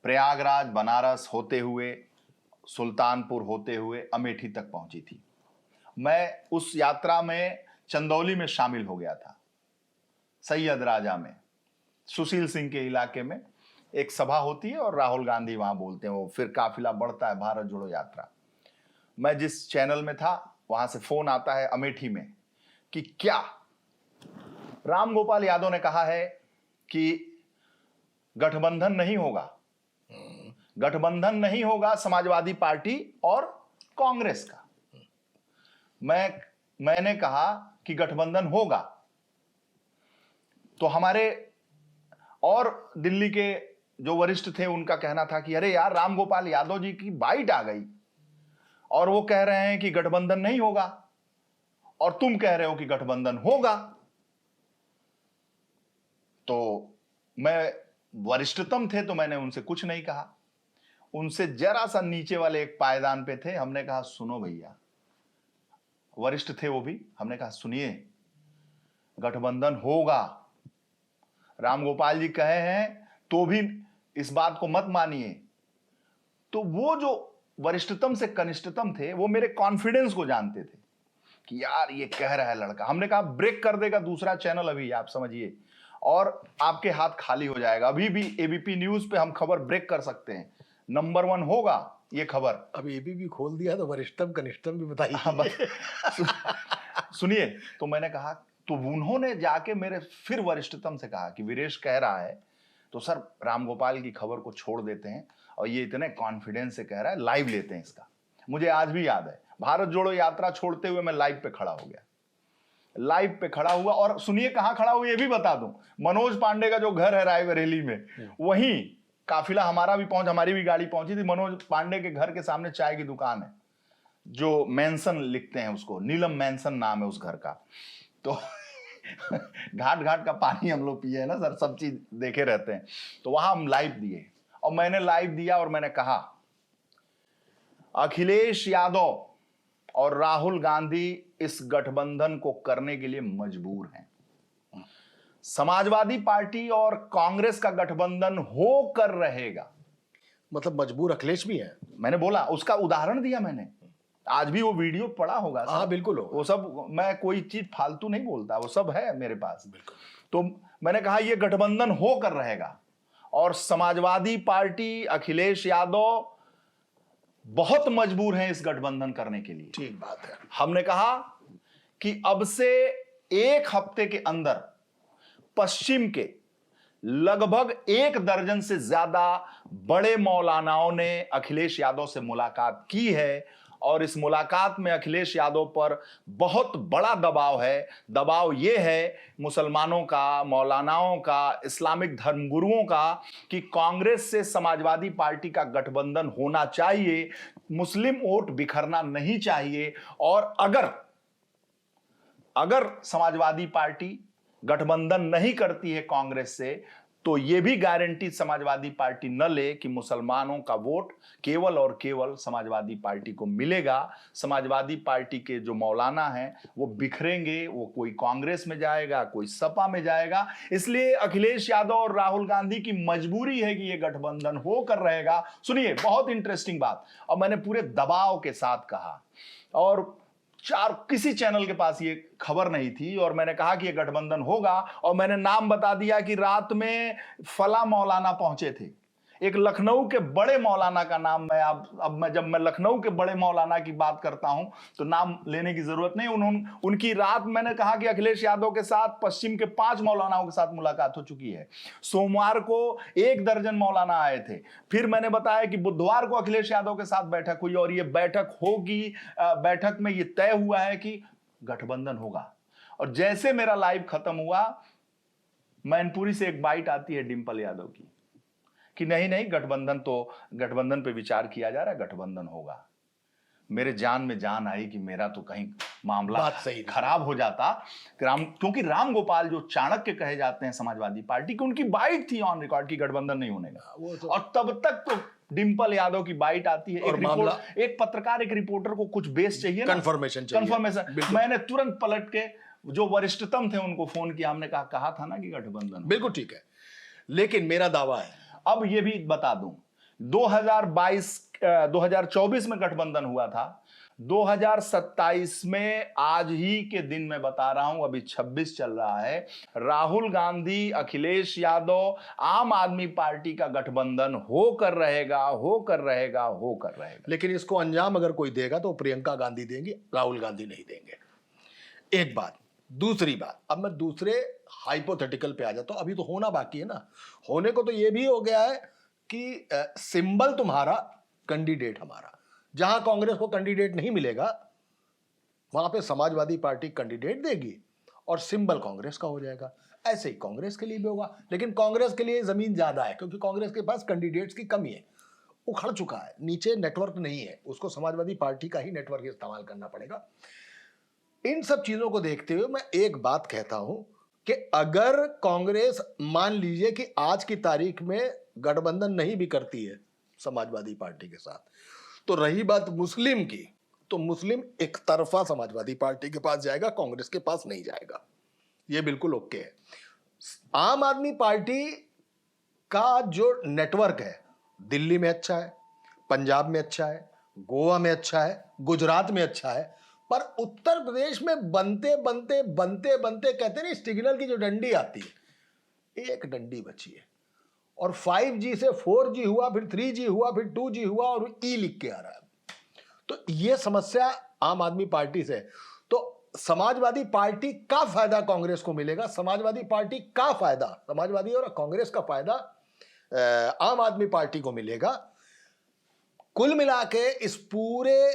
Speaker 2: प्रयागराज, बनारस होते हुए, सुल्तानपुर होते हुए अमेठी तक पहुंची थी। मैं उस यात्रा में चंदौली में शामिल हो गया था। सैयद राजा में, सुशील सिंह के इलाके में एक सभा होती है और राहुल गांधी वहां बोलते हैं, वो फिर काफिला बढ़ता है भारत जोड़ो यात्रा। मैं जिस चैनल में था वहां से फोन आता है अमेठी में कि क्या राम गोपाल यादव ने कहा है कि गठबंधन नहीं होगा, गठबंधन नहीं होगा समाजवादी पार्टी और कांग्रेस का। मैंने कहा कि गठबंधन होगा। तो हमारे और दिल्ली के जो वरिष्ठ थे उनका कहना था कि अरे यार, राम गोपाल यादव जी की बाइट आ गई और वो कह रहे हैं कि गठबंधन नहीं होगा और तुम कह रहे हो कि गठबंधन होगा। तो मैं वरिष्ठतम थे तो मैंने उनसे कुछ नहीं कहा। उनसे जरा सा नीचे वाले एक पायदान पे थे, हमने कहा सुनो भैया, वरिष्ठ थे वो भी, हमने कहा सुनिए, गठबंधन होगा। राम गोपाल जी कहे हैं तो भी इस बात को मत मानिए। तो वो जो वरिष्ठतम से कनिष्ठतम थे वो मेरे कॉन्फिडेंस को जानते थे कि यार ये कह रहा है लड़का। हमने कहा ब्रेक कर देगा दूसरा चैनल अभी, आप समझिए, और आपके हाथ खाली हो जाएगा। अभी भी एबीपी न्यूज पे हम खबर ब्रेक कर सकते हैं, नंबर 1 होगा ये खबर।
Speaker 1: अब एबीपी खोल दिया तो वरिष्ठतम कनिष्ठतम भी बताइए।
Speaker 2: सुनिए, तो मैंने कहा, तो उन्होंने जाके मेरे फिर वरिष्ठतम से कहा कि वीरेश कह रहा है तो सर राम गोपाल की खबर को छोड़ देते हैं, और ये इतने कॉन्फिडेंस से कह रहा है, लाइव लेते हैं इसका। मुझे आज भी याद है, भारत जोड़ो यात्रा छोड़ते हुए मैं लाइव पे खड़ा हो गया, लाइव पे खड़ा हुआ। और सुनिए कहां खड़ा हुआ ये भी बता दूं, मनोज पांडे का जो घर है रायबरेली में, वहीं काफिला हमारा भी हमारी भी गाड़ी पहुंची थी। मनोज पांडे के घर के सामने चाय की दुकान है, जो मेंशन लिखते हैं उसको, नीलम मेंशन नाम है उस घर का। तो घाट घाट का पानी हम लोग पिए हैं ना सर, सब चीज देखे रहते हैं। तो वहां हम लाइव दिए और मैंने लाइव दिया और मैंने कहा अखिलेश यादव और राहुल गांधी इस गठबंधन को करने के लिए मजबूर हैं। समाजवादी पार्टी और कांग्रेस का गठबंधन होकर रहेगा।
Speaker 1: मतलब मजबूर अखिलेश भी है।
Speaker 2: मैंने बोला, उसका उदाहरण दिया मैंने। आज भी वो वीडियो पड़ा होगा
Speaker 1: हाँ बिल्कुल होगा।
Speaker 2: वो सब, मैं कोई चीज फालतू नहीं बोलता, वो सब है मेरे पास।
Speaker 1: बिल्कुल।
Speaker 2: तो मैंने कहा ये गठबंधन होकर रहेगा और समाजवादी पार्टी, अखिलेश यादव बहुत मजबूर हैं इस गठबंधन करने के लिए।
Speaker 1: ठीक बात है।
Speaker 2: हमने कहा कि अब से एक हफ्ते के अंदर पश्चिम के लगभग 1 दर्जन से ज्यादा बड़े मौलानाओं ने अखिलेश यादव से मुलाकात की है और इस मुलाकात में अखिलेश यादव पर बहुत बड़ा दबाव है। दबाव यह है मुसलमानों का, मौलानाओं का, इस्लामिक धर्मगुरुओं का कि कांग्रेस से समाजवादी पार्टी का गठबंधन होना चाहिए, मुस्लिम वोट बिखरना नहीं चाहिए। और अगर समाजवादी पार्टी गठबंधन नहीं करती है कांग्रेस से तो यह भी गारंटी समाजवादी पार्टी न ले कि मुसलमानों का वोट केवल और केवल समाजवादी पार्टी को मिलेगा। समाजवादी पार्टी के जो मौलाना हैं वो बिखरेंगे, वो कोई कांग्रेस में जाएगा, कोई सपा में जाएगा। इसलिए अखिलेश यादव और राहुल गांधी की मजबूरी है कि यह गठबंधन होकर रहेगा। सुनिए, बहुत इंटरेस्टिंग बात, और मैंने पूरे दबाव के साथ कहा और किसी चैनल के पास ये खबर नहीं थी और मैंने कहा कि ये गठबंधन होगा और मैंने नाम बता दिया कि रात में फला मौलाना पहुंचे थे। एक लखनऊ के बड़े मौलाना का नाम जब मैं लखनऊ के बड़े मौलाना की बात करता हूं तो नाम लेने की जरूरत नहीं। उनकी रात मैंने कहा कि अखिलेश यादव के साथ पश्चिम के 5 मौलानाओं के साथ मुलाकात हो चुकी है। सोमवार को 1 दर्जन मौलाना आए थे। फिर मैंने बताया कि बुधवार को अखिलेश यादव के साथ बैठक हुई और यह बैठक होगी। बैठक में यह तय हुआ है कि गठबंधन होगा। और जैसे मेरा लाइव खत्म हुआ, मैनपुरी से एक बाइट आती है डिंपल यादव की कि नहीं गठबंधन पे विचार किया जा रहा है, गठबंधन होगा। मेरे जान में जान आई कि मेरा तो कहीं मामला खराब हो जाता। क्योंकि राम गोपाल जो चाणक्य कहे जाते हैं समाजवादी पार्टी की, उनकी बाइट थी ऑन रिकॉर्ड की गठबंधन नहीं होने का। और तब तक तो डिंपल यादव की बाइट आती है। एक पत्रकार, एक रिपोर्टर को कुछ बेस चाहिए, कंफर्मेशन। मैंने तुरंत पलट के जो वरिष्ठतम थे उनको फोन किया। हमने कहा था ना कि गठबंधन।
Speaker 1: बिल्कुल ठीक है, लेकिन मेरा दावा है,
Speaker 2: अब ये भी बता दूं, 2024 में गठबंधन हुआ था। 2027 में आज ही के दिन मैं बता रहा हूं, अभी 26 चल रहा है, राहुल गांधी, अखिलेश यादव, आम आदमी पार्टी का गठबंधन होकर रहेगा।
Speaker 1: लेकिन इसको अंजाम अगर कोई देगा तो प्रियंका गांधी देंगी, राहुल गांधी नहीं देंगे। एक बात। दूसरी बात, अब मैं दूसरे हाइपोथेटिकल पे आ जाता हूं। अभी तो होना बाकी है ना। होने को तो ये भी हो गया है कि सिंबल तुम्हारा, कैंडिडेट हमारा। जहां कांग्रेस को कैंडिडेट नहीं मिलेगा वहां पे समाजवादी पार्टी कैंडिडेट देगी और सिंबल कांग्रेस का हो जाएगा। ऐसे ही कांग्रेस के लिए भी होगा, लेकिन कांग्रेस के लिए जमीन ज्यादा है क्योंकि कांग्रेस के पास कैंडिडेट्स की कमी है, उखड़ चुका है, नीचे नेटवर्क नहीं है, उसको समाजवादी पार्टी का ही नेटवर्क इस्तेमाल करना पड़ेगा। इन सब चीजों को देखते हुए मैं एक बात कहता हूं कि अगर कांग्रेस मान लीजिए कि आज की तारीख में गठबंधन नहीं भी करती है समाजवादी पार्टी के साथ, तो रही बात मुस्लिम की, तो मुस्लिम एक तरफा समाजवादी पार्टी के पास जाएगा, कांग्रेस के पास नहीं जाएगा। यह बिल्कुल ओके है। आम आदमी पार्टी का जो नेटवर्क है दिल्ली में अच्छा है, पंजाब में अच्छा है, गोवा में अच्छा है, गुजरात में अच्छा है, पर उत्तर प्रदेश में बनते बनते कहते नहीं, सिग्नल की जो डंडी आती है, एक डंडी बची है। और 5G से 4G हुआ, फिर 3G हुआ, फिर 2G हुआ और ई लिख के आ रहा है। तो यह समस्या आम आदमी पार्टी से। तो समाजवादी पार्टी का फायदा कांग्रेस को मिलेगा, समाजवादी पार्टी का फायदा, समाजवादी और कांग्रेस का फायदा आम आदमी पार्टी को मिलेगा। कुल मिला के इस पूरे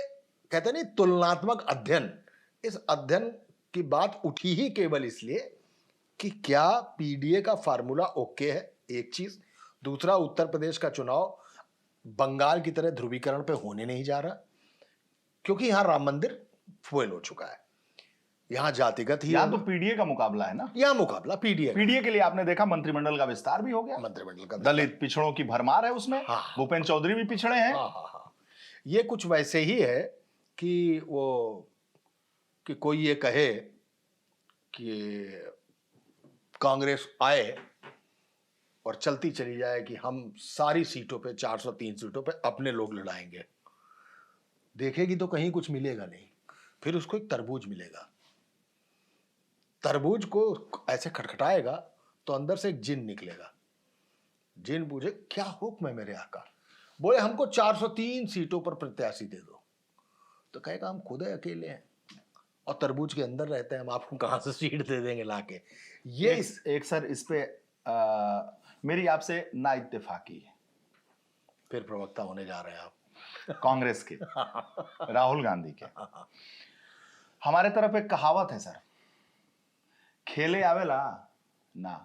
Speaker 1: कहते नहीं तुलनात्मक अध्ययन, इस अध्ययन की बात उठी ही केवल इसलिए कि क्या पीडीए का फार्मूला ओके है, एक चीज। दूसरा, उत्तर प्रदेश का चुनाव बंगाल की तरह ध्रुवीकरण पे होने नहीं जा रहा, क्योंकि यहाँ राम मंदिर फेल हो चुका है, यहाँ जातिगत ही
Speaker 2: यहाँ तो पीडीए का मुकाबला है ना,
Speaker 1: यहाँ मुकाबला पीडीए
Speaker 2: पीडीए के लिए आपने देखा मंत्रिमंडल का विस्तार भी हो गया,
Speaker 1: मंत्रिमंडल का
Speaker 2: दलित पिछड़ों की भरमार है उसमें।
Speaker 1: हाँ।
Speaker 2: भूपेंद्र चौधरी भी पिछड़े हैं।
Speaker 1: हाँ हाँ हाँ, ये कुछ वैसे ही है कि कोई ये कहे कि कांग्रेस आए और चलती चली जाए कि हम सारी सीटों पे 403 सीटों पे अपने लोग लड़ाएंगे, देखेगी तो कहीं कुछ मिलेगा नहीं, फिर उसको एक तरबूज मिलेगा, तरबूज को ऐसे खटखटाएगा तो अंदर से एक जिन निकलेगा, जिन पूछे क्या हुक्म है मेरे आका, बोले हमको 403 सीटों पर प्रत्याशी दे दो, तो कहेगा हम खुद अकेले हैं और तरबूज के अंदर रहते हैं, हम आपको कहां से सीट दे देंगे लाके। ये
Speaker 2: एक सर इस पे मेरी आपसे ना इत्तेफाकी है।
Speaker 1: फिर प्रवक्ता होने जा रहे हैं आप
Speaker 2: कांग्रेस के राहुल गांधी के। हमारे तरफ एक कहावत है सर, खेले आवेला ना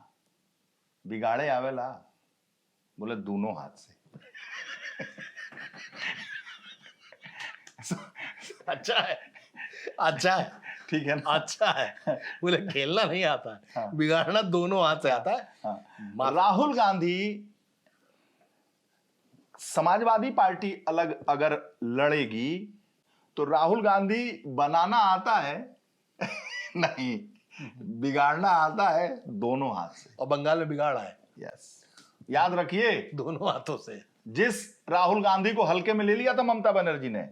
Speaker 2: बिगाड़े आवेला बोले दोनों हाथ से।
Speaker 1: अच्छा है, अच्छा है,
Speaker 2: ठीक है ना,
Speaker 1: अच्छा है, बोले खेलना नहीं आता है,
Speaker 2: हाँ।
Speaker 1: बिगाड़ना दोनों हाथ से आता है।
Speaker 2: हाँ। राहुल गांधी समाजवादी पार्टी अलग अगर लड़ेगी तो राहुल गांधी बनाना आता है नहीं, बिगाड़ना आता है दोनों हाथ से।
Speaker 1: और बंगाल में बिगाड़ा है,
Speaker 2: यस, याद रखिए,
Speaker 1: दोनों हाथों से।
Speaker 2: जिस राहुल गांधी को हल्के में ले लिया था ममता बनर्जी ने,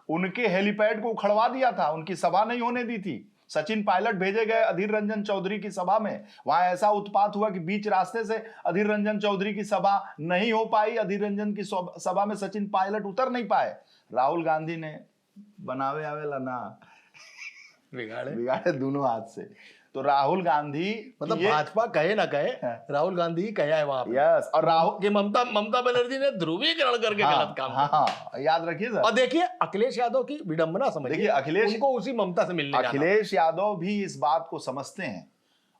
Speaker 2: उनके हेलीपैड को उखड़वा दिया था, उनकी सभा नहीं होने दी थी। सचिन पायलट भेजे गए अधीर रंजन चौधरी की सभा में, वहां ऐसा उत्पात हुआ कि बीच रास्ते से अधीर रंजन चौधरी की सभा नहीं हो पाई, अधीर रंजन की सभा में सचिन पायलट उतर नहीं पाए। राहुल गांधी ने बनावे आवेला ना बिगाड़े दोनों हाथ से। तो राहुल गांधी
Speaker 1: मतलब भाजपा कहे ना कहे, राहुल गांधी ही कहा है वहां पे।
Speaker 2: यस, और राहुल
Speaker 1: कि ममता बनर्जी ने ध्रुवीकरण करके गलत काम किया।
Speaker 2: हाँ, याद रखिए सर।
Speaker 1: और देखिए अखिलेश यादव की विडंबना समझिए,
Speaker 2: देखिए अखिलेश,
Speaker 1: उनको उसी ममता से मिलने जाना।
Speaker 2: अखिलेश यादव भी इस बात को समझते हैं,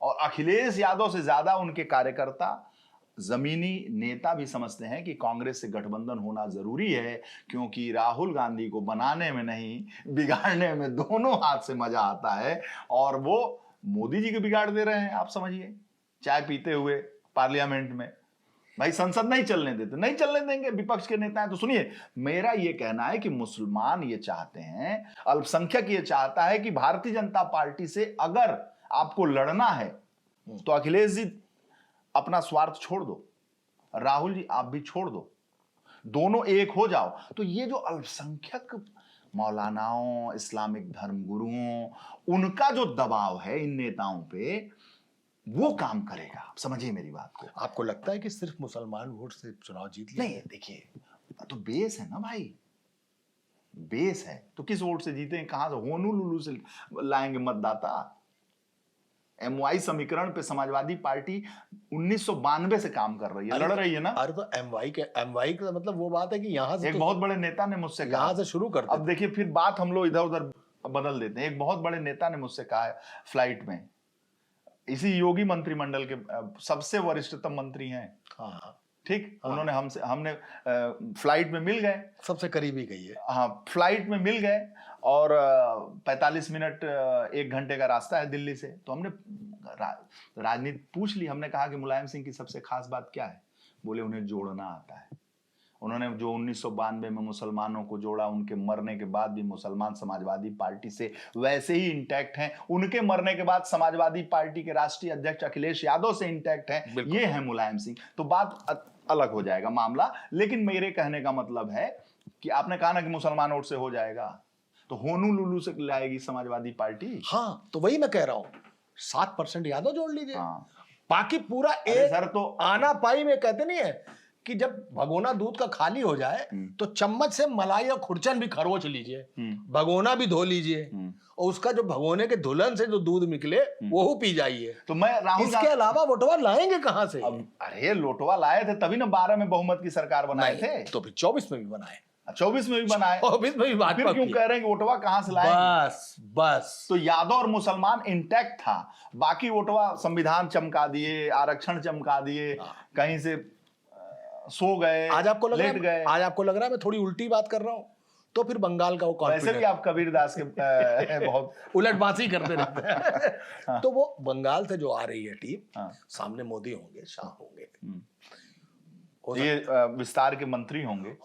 Speaker 2: और अखिलेश यादव से ज्यादा उनके कार्यकर्ता, जमीनी नेता भी समझते हैं कि कांग्रेस से गठबंधन होना जरूरी है, क्योंकि राहुल गांधी को बनाने में नहीं बिगाड़ने में दोनों हाथ से मजा आता है। और वो मोदी जी को बिगाड़ दे रहे हैं, आप समझिए, चाय पीते हुए पार्लियामेंट में। भाई संसद नहीं चलने देते, नहीं चलने देंगे, विपक्ष के नेता हैं। तो सुनिए, मेरा ये कहना है कि मुसलमान ये चाहते हैं, अल्पसंख्यक ये चाहता है कि भारतीय जनता पार्टी से अगर आपको लड़ना है तो अखिलेश जी अपना स्वार्थ छोड़ दो, राहुल जी आप भी छोड़ दो, दोनों एक हो जाओ। तो ये जो अल्पसंख्यक मौलानाओं, इस्लामिक धर्म गुरुओं, उनका जो दबाव है इन नेताओं पे, वो काम करेगा। आप समझिए मेरी बात को।
Speaker 1: आपको लगता है कि सिर्फ मुसलमान वोट से चुनाव जीत लेंगे?
Speaker 2: नहीं, देखिए तो बेस है ना भाई, बेस है तो किस वोट से जीते हैं, कहां से होनू लुलू से लाएंगे मतदाता। एमवाई समीकरण पे समाजवादी पार्टी 1992 से काम कर रही है, लड़ रही है ना।
Speaker 1: अरे तो एमवाई का मतलब वो बात है कि यहाँ से
Speaker 2: एक बहुत बड़े नेता ने मुझसे कहा,
Speaker 1: यहाँ से शुरू करते।
Speaker 2: अब देखिए फिर बात हम लोग इधर उधर बदल देते हैं। एक बहुत बड़े नेता ने मुझसे कहा है फ्लाइट में, इसी योगी मंत्रिमंडल के सबसे वरिष्ठतम मंत्री हैं,
Speaker 1: हाँ
Speaker 2: ठीक, उन्होंने हमने फ्लाइट में मिल गए,
Speaker 1: सबसे करीबी गई है,
Speaker 2: हाँ फ्लाइट में मिल गए, और 45 मिनट 1 घंटे का रास्ता है दिल्ली से। तो हमने राजनीति पूछ ली, हमने कहा कि मुलायम सिंह की सबसे खास बात क्या है, बोले उन्हें जोड़ना आता है। उन्होंने जो 1992 में मुसलमानों को जोड़ा, उनके मरने के बाद भी मुसलमान समाजवादी पार्टी से वैसे ही इंटैक्ट हैं, उनके मरने के बाद समाजवादी पार्टी के राष्ट्रीय अध्यक्ष अखिलेश यादव से इंटैक्ट हैं, ये है मुलायम सिंह। तो बात अलग हो जाएगा मामला। लेकिन मेरे कहने का मतलब है कि आपने कहा ना कि मुसलमान वोट से हो जाएगा, तो होनू लुलू से लाएगी समाजवादी पार्टी।
Speaker 1: हाँ तो वही मैं कह रहा हूं, 7% यादव जोड़ लीजिए,
Speaker 2: हाँ।
Speaker 1: बाकी पूरा एक
Speaker 2: सर तो
Speaker 1: आना पाई में कहते नहीं है कि जब भगोना दूध का खाली हो जाए तो चम्मच से मलाई और खुरचन भी खरोच लीजिए, भगोना भी धो लीजिए, और उसका जो भगोने के धुलन से जो दूध निकले वो पी जाइए।
Speaker 2: तो मैं राहुल,
Speaker 1: इसके अलावा वोटवा लाएंगे कहां से?
Speaker 2: अरे लोटवा लाए थे तभी ना 12 में बहुमत की सरकार बनाए थे,
Speaker 1: तो फिर 24 में भी बनाए,
Speaker 2: 24 में भी बनाए,
Speaker 1: 24 में भी भाजपा।
Speaker 2: फिर क्यों कह रहे हैं कि वोटवा कहां से लाएंगे?
Speaker 1: बस
Speaker 2: तो यादव और मुसलमान इंटैक्ट था, बाकी वोटवा संविधान चमका दिए, आरक्षण चमका दिए, कहीं से सो गए,
Speaker 1: आज आपको लग
Speaker 2: लेट गए।
Speaker 1: आज आपको लग रहा है मैं थोड़ी उल्टी बात कर रहा हूं? तो फिर बंगाल का वो
Speaker 2: वैसे भी
Speaker 1: कॉन्फिडेंस
Speaker 2: आप कबीरदास के बहुत
Speaker 1: उलटबाजी करते रहते हैं। तो वो बंगाल से जो आ रही है टीम,
Speaker 2: हाँ।
Speaker 1: सामने मोदी होंगे, शाह होंगे, हो
Speaker 2: ये विस्तार के मंत्री होंगे।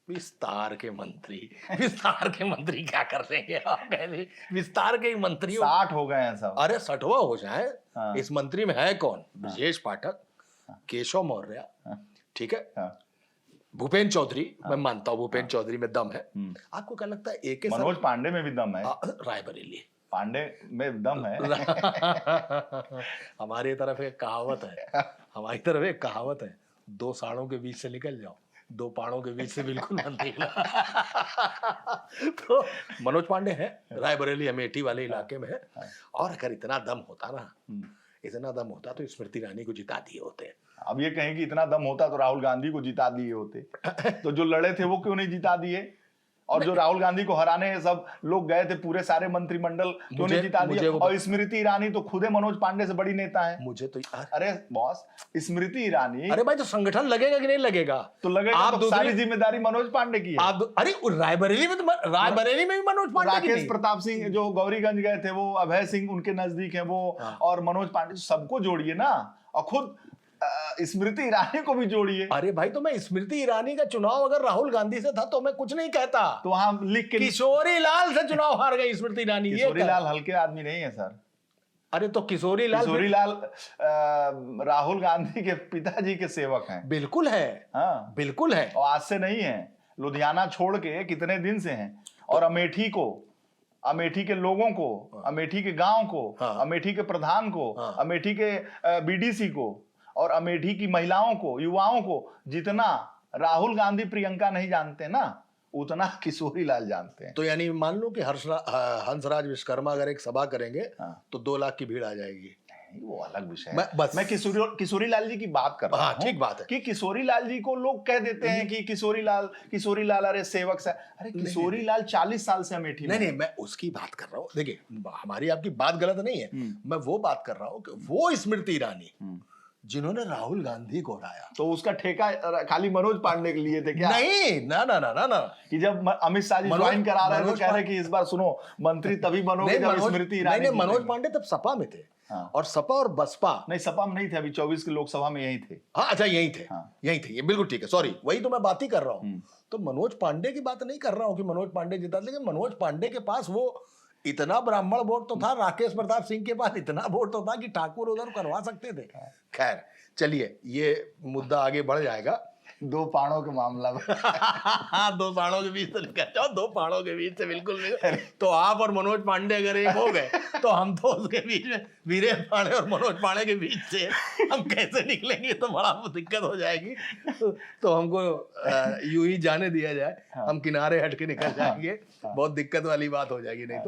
Speaker 1: विस्तार के मंत्री, विस्तार के मंत्री क्या कर देंगे आप? कहते विस्तार के मंत्री
Speaker 2: 60 हो गए हैं सब।
Speaker 1: अरे 60वां हो जाए।
Speaker 2: हाँ।
Speaker 1: इस मंत्री में है कौन? ब्रजेश पाठक, केशव मौर्य, ठीक है,
Speaker 2: हाँ।
Speaker 1: भूपेन्द्र चौधरी। मैं मानता हूँ भूपेन्द्र चौधरी में दम है। आपको क्या लगता है एके
Speaker 2: मनोज पांडे में भी दम है।
Speaker 1: रायबरेली
Speaker 2: पांडे में दम है।
Speaker 1: हमारी तरफ एक कहावत है, हमारी तरफ एक कहावत है, दो साड़ों के बीच से निकल जाओ, दो पहाड़ों के बीच से बिल्कुल मत निकलो। तो मनोज पांडे है, रायबरेली अमेठी वाले इलाके में है। और अगर इतना दम होता ना, इतना दम होता तो स्मृति ईरानी को जिता दिए होते।
Speaker 2: अब ये कहें कि इतना दम होता तो राहुल गांधी को जिता दिए होते। तो जो लड़े थे वो क्यों नहीं जिता दिए? और जो राहुल गांधी को हराने सब लोग गए थे, पूरे सारे मंत्रिमंडल, क्यों नहीं जिता दिए? और स्मृति ईरानी तो खुद मनोज पांडे से बड़ी नेता है।
Speaker 1: मुझे तो
Speaker 2: अरे बॉस, स्मृति ईरानी,
Speaker 1: अरे भाई तो संगठन लगेगा कि नहीं लगेगा?
Speaker 2: तो लगेगा।
Speaker 1: आप
Speaker 2: तो सारी जिम्मेदारी मनोज पांडे की है।
Speaker 1: आप अरे रायबरेली में तो रायबरेली में भी मनोज पांडे की
Speaker 2: राकेश प्रताप सिंह जो गौरीगंज गए थे, वो अभय सिंह उनके नजदीक है वो, और मनोज पांडे, सबको जोड़िए ना, और खुद स्मृति ईरानी को भी जोड़िए।
Speaker 1: अरे भाई तो मैं स्मृति ईरानी का चुनाव अगर राहुल गांधी से था तो मैं कुछ नहीं कहता।
Speaker 2: तो वहां लिख के
Speaker 1: किशोरी लाल से चुनाव हार गई स्मृति ईरानी।
Speaker 2: किशोरी लाल हल्के आदमी नहीं है सर।
Speaker 1: अरे तो किशोरी लाल
Speaker 2: राहुल गांधी के पिताजी के सेवक हैं।
Speaker 1: बिल्कुल है।
Speaker 2: हाँ
Speaker 1: बिल्कुल है।
Speaker 2: और आज से नहीं है, लुधियाना छोड़ के कितने दिन से हैं। और अमेठी को, अमेठी के लोगों को, अमेठी के गांव को, अमेठी के प्रधान को, अमेठी के बीडीसी को, और अमेठी की महिलाओं को, युवाओं को जितना राहुल गांधी प्रियंका नहीं जानते ना, उतना किशोरी लाल जानते हैं।
Speaker 1: तो यानी मान लो कि हंसराज विश्वकर्मा अगर एक सभा करेंगे तो 2 लाख की भीड़ आ जाएगी।
Speaker 2: वो अलग विषय है। मैं किशोरी लाल जी की बात कर रहा हूँ।
Speaker 1: ठीक बात है
Speaker 2: कि किशोरी लाल जी को लोग कह देते हैं कि किशोरी लाल अरे सेवक से। अरे किशोरी लाल 40 साल से अमेठी में।
Speaker 1: नहीं, मैं उसकी बात कर रहा हूँ। देखिए हमारी आपकी बात गलत नहीं है, मैं वो बात कर रहा हूँ कि वो स्मृति ईरानी जिन्होंने राहुल गांधी को हराया,
Speaker 2: तो उसका ठेका खाली मनोज पांडे के लिए थे क्या?
Speaker 1: नहीं, ना
Speaker 2: कि जब अमित शाह जी ज्वाइन करा रहे हैं तो कह रहे कि इस बार सुनो मंत्री तभी बनोगे जब स्मृति ईरानी।
Speaker 1: नहीं, मनोज पांडे तब सपा में थे। और सपा और बसपा
Speaker 2: नहीं, सपा में नहीं थे, अभी 24 की लोकसभा में यही थे।
Speaker 1: हाँ अच्छा, यही थे। यही थे, ये बिल्कुल ठीक है, सॉरी, वही तो मैं बात ही कर रहा हूँ। तो मनोज पांडे की बात नहीं कर रहा हूँ कि मनोज पांडे जिता, लेकिन मनोज पांडे के पास वो इतना ब्राह्मण वोट तो था, राकेश प्रताप सिंह के पास इतना वोट तो था कि ठाकुर उधर करवा सकते थे। खैर चलिए, ये मुद्दा आगे बढ़ जाएगा।
Speaker 2: 2 पहाड़ों के मामला में।
Speaker 1: 2 पहाड़ों के बीच से निकल जाओ, 2 पहाड़ों के बीच से बिल्कुल नहीं। तो आप और मनोज पांडे अगर एक हो गए तो हम तो उसके बीच में, वीरेन पांडे और मनोज पांडे के बीच से हम कैसे निकलेंगे? तो बड़ा दिक्कत हो जाएगी। तो हमको यूं ही जाने दिया जाए, हम किनारे हट के निकल जाएंगे, बहुत दिक्कत वाली बात हो जाएगी नहीं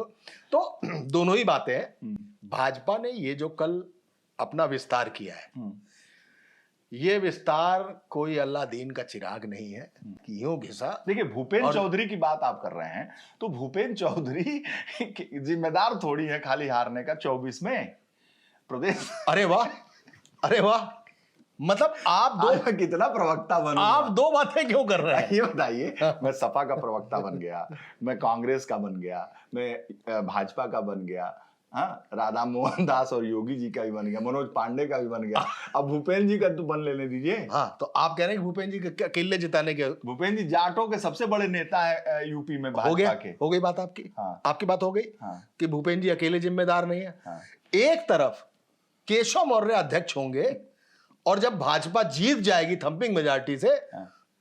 Speaker 1: तो दोनों ही बातें हैं। भाजपा ने ये जो कल अपना विस्तार किया है, ये विस्तार कोई अल्लाह दीन का चिराग नहीं है कि यूं घिसा।
Speaker 2: देखिए भूपेन्द्र चौधरी की बात आप कर रहे हैं, तो भूपेन्द्र चौधरी जिम्मेदार थोड़ी है खाली हारने का 24 में प्रदेश।
Speaker 1: अरे वाह, अरे वाह, मतलब आप
Speaker 2: कितना प्रवक्ता बन,
Speaker 1: आप 2 बातें क्यों कर रहे हैं?
Speaker 2: ये बताइए। मैं सपा का प्रवक्ता बन गया, मैं कांग्रेस का बन गया, मैं भाजपा का बन गया, हाँ, राधा मोहन दास और योगी जी का भी बन गया, मनोज पांडे का भी बन गया, अब भूपेन्द्र जी का तो बन लेने दीजिए।
Speaker 1: हाँ, तो आप कह रहे हैं कि भूपेन्द्र जी के किले जिताने के?
Speaker 2: भूपेन्द्र जी जाटों के सबसे बड़े नेता है यूपी में भाजपा के।
Speaker 1: हो गई बात आपकी।
Speaker 2: हाँ।
Speaker 1: आपकी बात हो गई।
Speaker 2: हाँ।
Speaker 1: कि भूपेन्द्र जी अकेले जिम्मेदार नहीं है।
Speaker 2: हाँ।
Speaker 1: एक तरफ केशव मौर्य अध्यक्ष होंगे और जब भाजपा जीत जाएगी थंपिंग मेजॉरिटी से,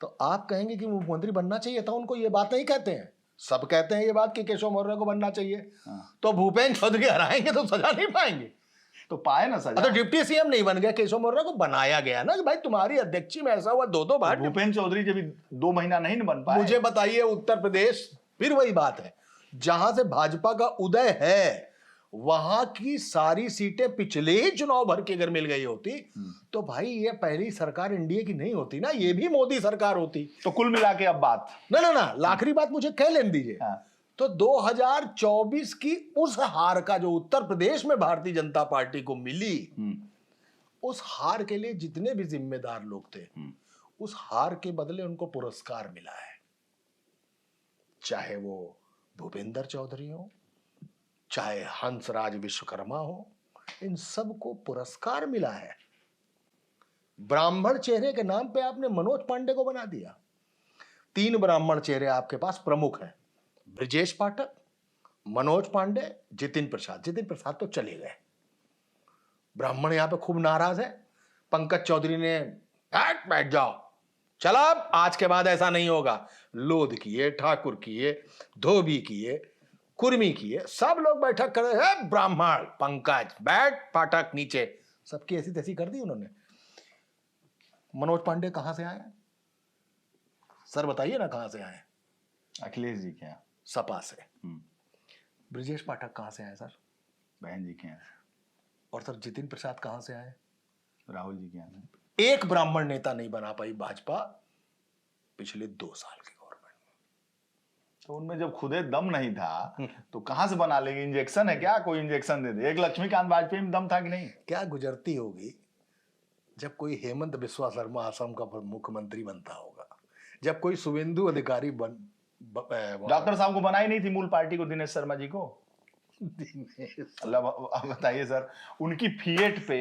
Speaker 1: तो आप कहेंगे कि मुख्यमंत्री बनना चाहिए था उनको। ये बात नहीं कहते हैं, सब कहते हैं ये बात कि केशव मौर्य को बनना चाहिए। तो भूपेन्द्र चौधरी हराएंगे तो सजा नहीं पाएंगे?
Speaker 2: तो पाए ना सजा।
Speaker 1: तो डिप्टी सीएम नहीं बन गया, केशव मौर्य को बनाया गया ना कि भाई तुम्हारी अध्यक्षी में ऐसा हुआ 2 बार।
Speaker 2: भूपेन्द्र चौधरी जब 2 महीना नहीं बन पाए।
Speaker 1: मुझे बताइए, उत्तर प्रदेश, फिर वही बात है, जहां से भाजपा का उदय है वहां की सारी सीटें पिछले ही चुनाव भर के अगर मिल गई होती तो भाई ये पहली सरकार एनडीए की नहीं होती ना, ये भी मोदी सरकार होती।
Speaker 2: तो कुल मिला के अब बात
Speaker 1: ना आखिरी बात मुझे कह लेने दीजिए। तो 2024 की उस हार का जो उत्तर प्रदेश में भारतीय जनता पार्टी को मिली, उस हार के लिए जितने भी जिम्मेदार लोग थे, उस हार के बदले उनको पुरस्कार मिला है। चाहे वो भूपेंद्र चौधरी हो, चाहे हंसराज विश्वकर्मा हो, इन सबको पुरस्कार मिला है। ब्राह्मण चेहरे के नाम पे आपने मनोज पांडे को बना दिया। 3 ब्राह्मण चेहरे आपके पास प्रमुख हैं, ब्रजेश पाठक, मनोज पांडे, जितिन प्रसाद। जितिन प्रसाद तो चले गए। ब्राह्मण यहां पे खूब नाराज है। पंकज चौधरी ने बैठ जाओ, चला आज के बाद ऐसा नहीं होगा। लोध किए, ठाकुर किए, धोबी किए, कुर्मी किए, सब लोग बैठक कर रहे हैं। ब्राह्मण पंकज बैठ, पाठक नीचे, सबकी ऐसी तैसी कर दी उन्होंने। मनोज पांडे कहां से आए सर, बताइए ना कहां से आए?
Speaker 2: अखिलेश जी के यहाँ,
Speaker 1: सपा से। ब्रजेश पाठक कहां से आए सर?
Speaker 2: बहन जी के यहाँ।
Speaker 1: और सर जितिन प्रसाद कहां से आए?
Speaker 2: राहुल जी के यहाँ।
Speaker 1: एक ब्राह्मण नेता नहीं बना पाई भाजपा पिछले 2 साल की गवर्नमेंट में।
Speaker 2: तो उनमें जब खुदे दम नहीं था तो कहां से बना लेंगे? इंजेक्शन है क्या? कोई इंजेक्शन दे दे। एक लक्ष्मीकांत वाजपेयी में दम था कि नहीं?
Speaker 1: क्या गुजरती होगी जब कोई हेमंत बिस्वा शर्मा असम का मुख्यमंत्री बनता होगा, जब कोई शुभेंदु अधिकारी
Speaker 2: डॉक्टर साहब को बनाई नहीं थी मूल पार्टी को, दिनेश शर्मा जी को। अब बताइए सर, उनकी फिएट पे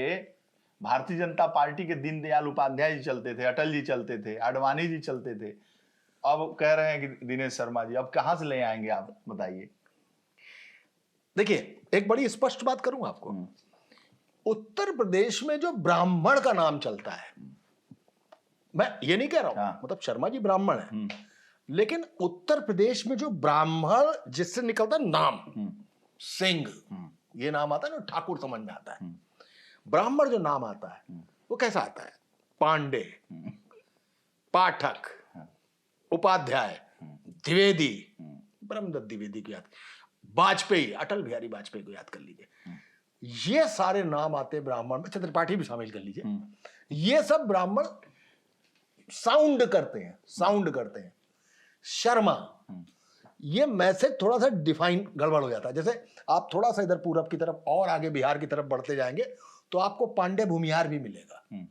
Speaker 2: भारतीय जनता पार्टी के दीनदयाल उपाध्याय जी चलते थे, अटल जी चलते थे, आडवाणी जी चलते थे। अब कह रहे हैं कि दिनेश शर्मा जी, अब कहां से ले आएंगे आप बताइए?
Speaker 1: देखिए एक बड़ी स्पष्ट बात करूं आपको, उत्तर प्रदेश में जो ब्राह्मण का नाम चलता है, मैं ये नहीं कह रहा हूं मतलब शर्मा जी ब्राह्मण है, लेकिन उत्तर प्रदेश में जो ब्राह्मण जिससे निकलता है नाम, सिंह, ये नाम आता है ना, ठाकुर समझ में आता है। ब्राह्मण जो नाम आता है वो कैसा आता है? पांडे, पाठक, उपाध्याय, द्विवेदी, ब्रह्मदत्त द्विवेदी को याद, वाजपेयी, अटल बिहारी वाजपेयी को याद कर लीजिए। ये सारे नाम आते हैं ब्राह्मण में, त्रिपाठी भी शामिल कर लीजिए। ये सब ब्राह्मण साउंड करते हैं। शर्मा, ये मैसेज थोड़ा सा डिफाइन गड़बड़ हो जाता है। जैसे आप थोड़ा सा इधर पूरब की तरफ और आगे बिहार की तरफ बढ़ते जाएंगे तो आपको पांडे भूमिहार भी मिलेगा,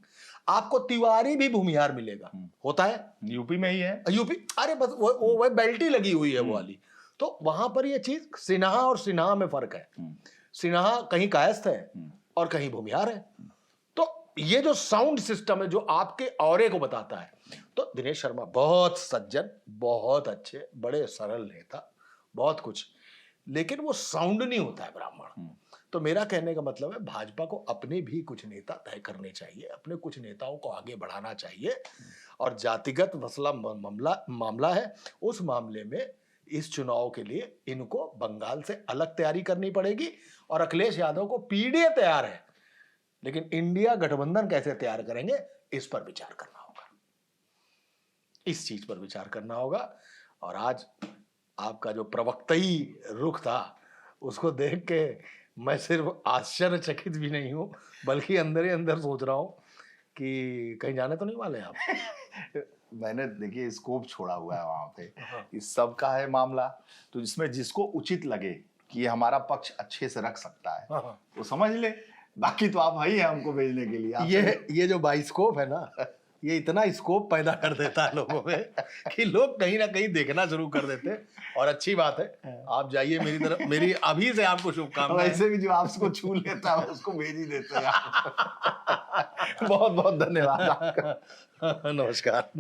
Speaker 1: आपको तिवारी भी भूमिहार मिलेगा। होता है
Speaker 2: यूपी में ही है।
Speaker 1: यूपी, अरे बस वो बेल्ट ही लगी हुई है वो वाली। तो वहां पर ये चीज सिन्हा और सिन्हा में फर्क है। सिन्हा कहीं कायस्थ है और कहीं भूमिहार है। तो ये जो साउंड सिस्टम है जो आपके ऑरे को बताता है, तो दिनेश शर्मा बहुत सज्जन, बहुत अच्छे, बड़े सरल नेता, बहुत कुछ, लेकिन वो साउंड नहीं होता है ब्राह्मण। तो मेरा कहने का मतलब है भाजपा को अपने भी कुछ नेता तय करने चाहिए, अपने कुछ नेताओं को आगे बढ़ाना चाहिए। और जातिगत मसला मामला है, उस मामले में इस चुनाव के लिए इनको बंगाल से अलग तैयारी करनी पड़ेगी। और अखिलेश यादव को पीडीए तैयार है, लेकिन इंडिया गठबंधन कैसे तैयार करेंगे इस पर विचार करना होगा, इस चीज पर विचार करना होगा। और आज आपका जो प्रवक्तई रुख था उसको देख के मैं सिर्फ आश्चर्यचकित भी नहीं हूं, बल्कि अंदर ही अंदर सोच रहा हूं कि कहीं जाने तो नहीं वाले आप।
Speaker 2: मैंने देखिए स्कोप छोड़ा हुआ है वहां पे, इस सब का है मामला। तो इसमें जिसको उचित लगे कि ये हमारा पक्ष अच्छे से रख सकता है वो समझ ले, बाकी तो आप ही हैं हमको भेजने के लिए।
Speaker 1: ये जो बाइस्कोप है ना, ये इतना स्कोप पैदा कर देता है लोगों में कि लोग कहीं ना कहीं देखना शुरू कर देते हैं। और अच्छी बात है, आप जाइए मेरी तरफ, मेरी अभी से आपको शुभकामनाएं।
Speaker 2: वैसे भी जो आपको छू लेता है उसको भेज ही देते हैं। बहुत बहुत धन्यवाद आपका।
Speaker 1: नमस्कार।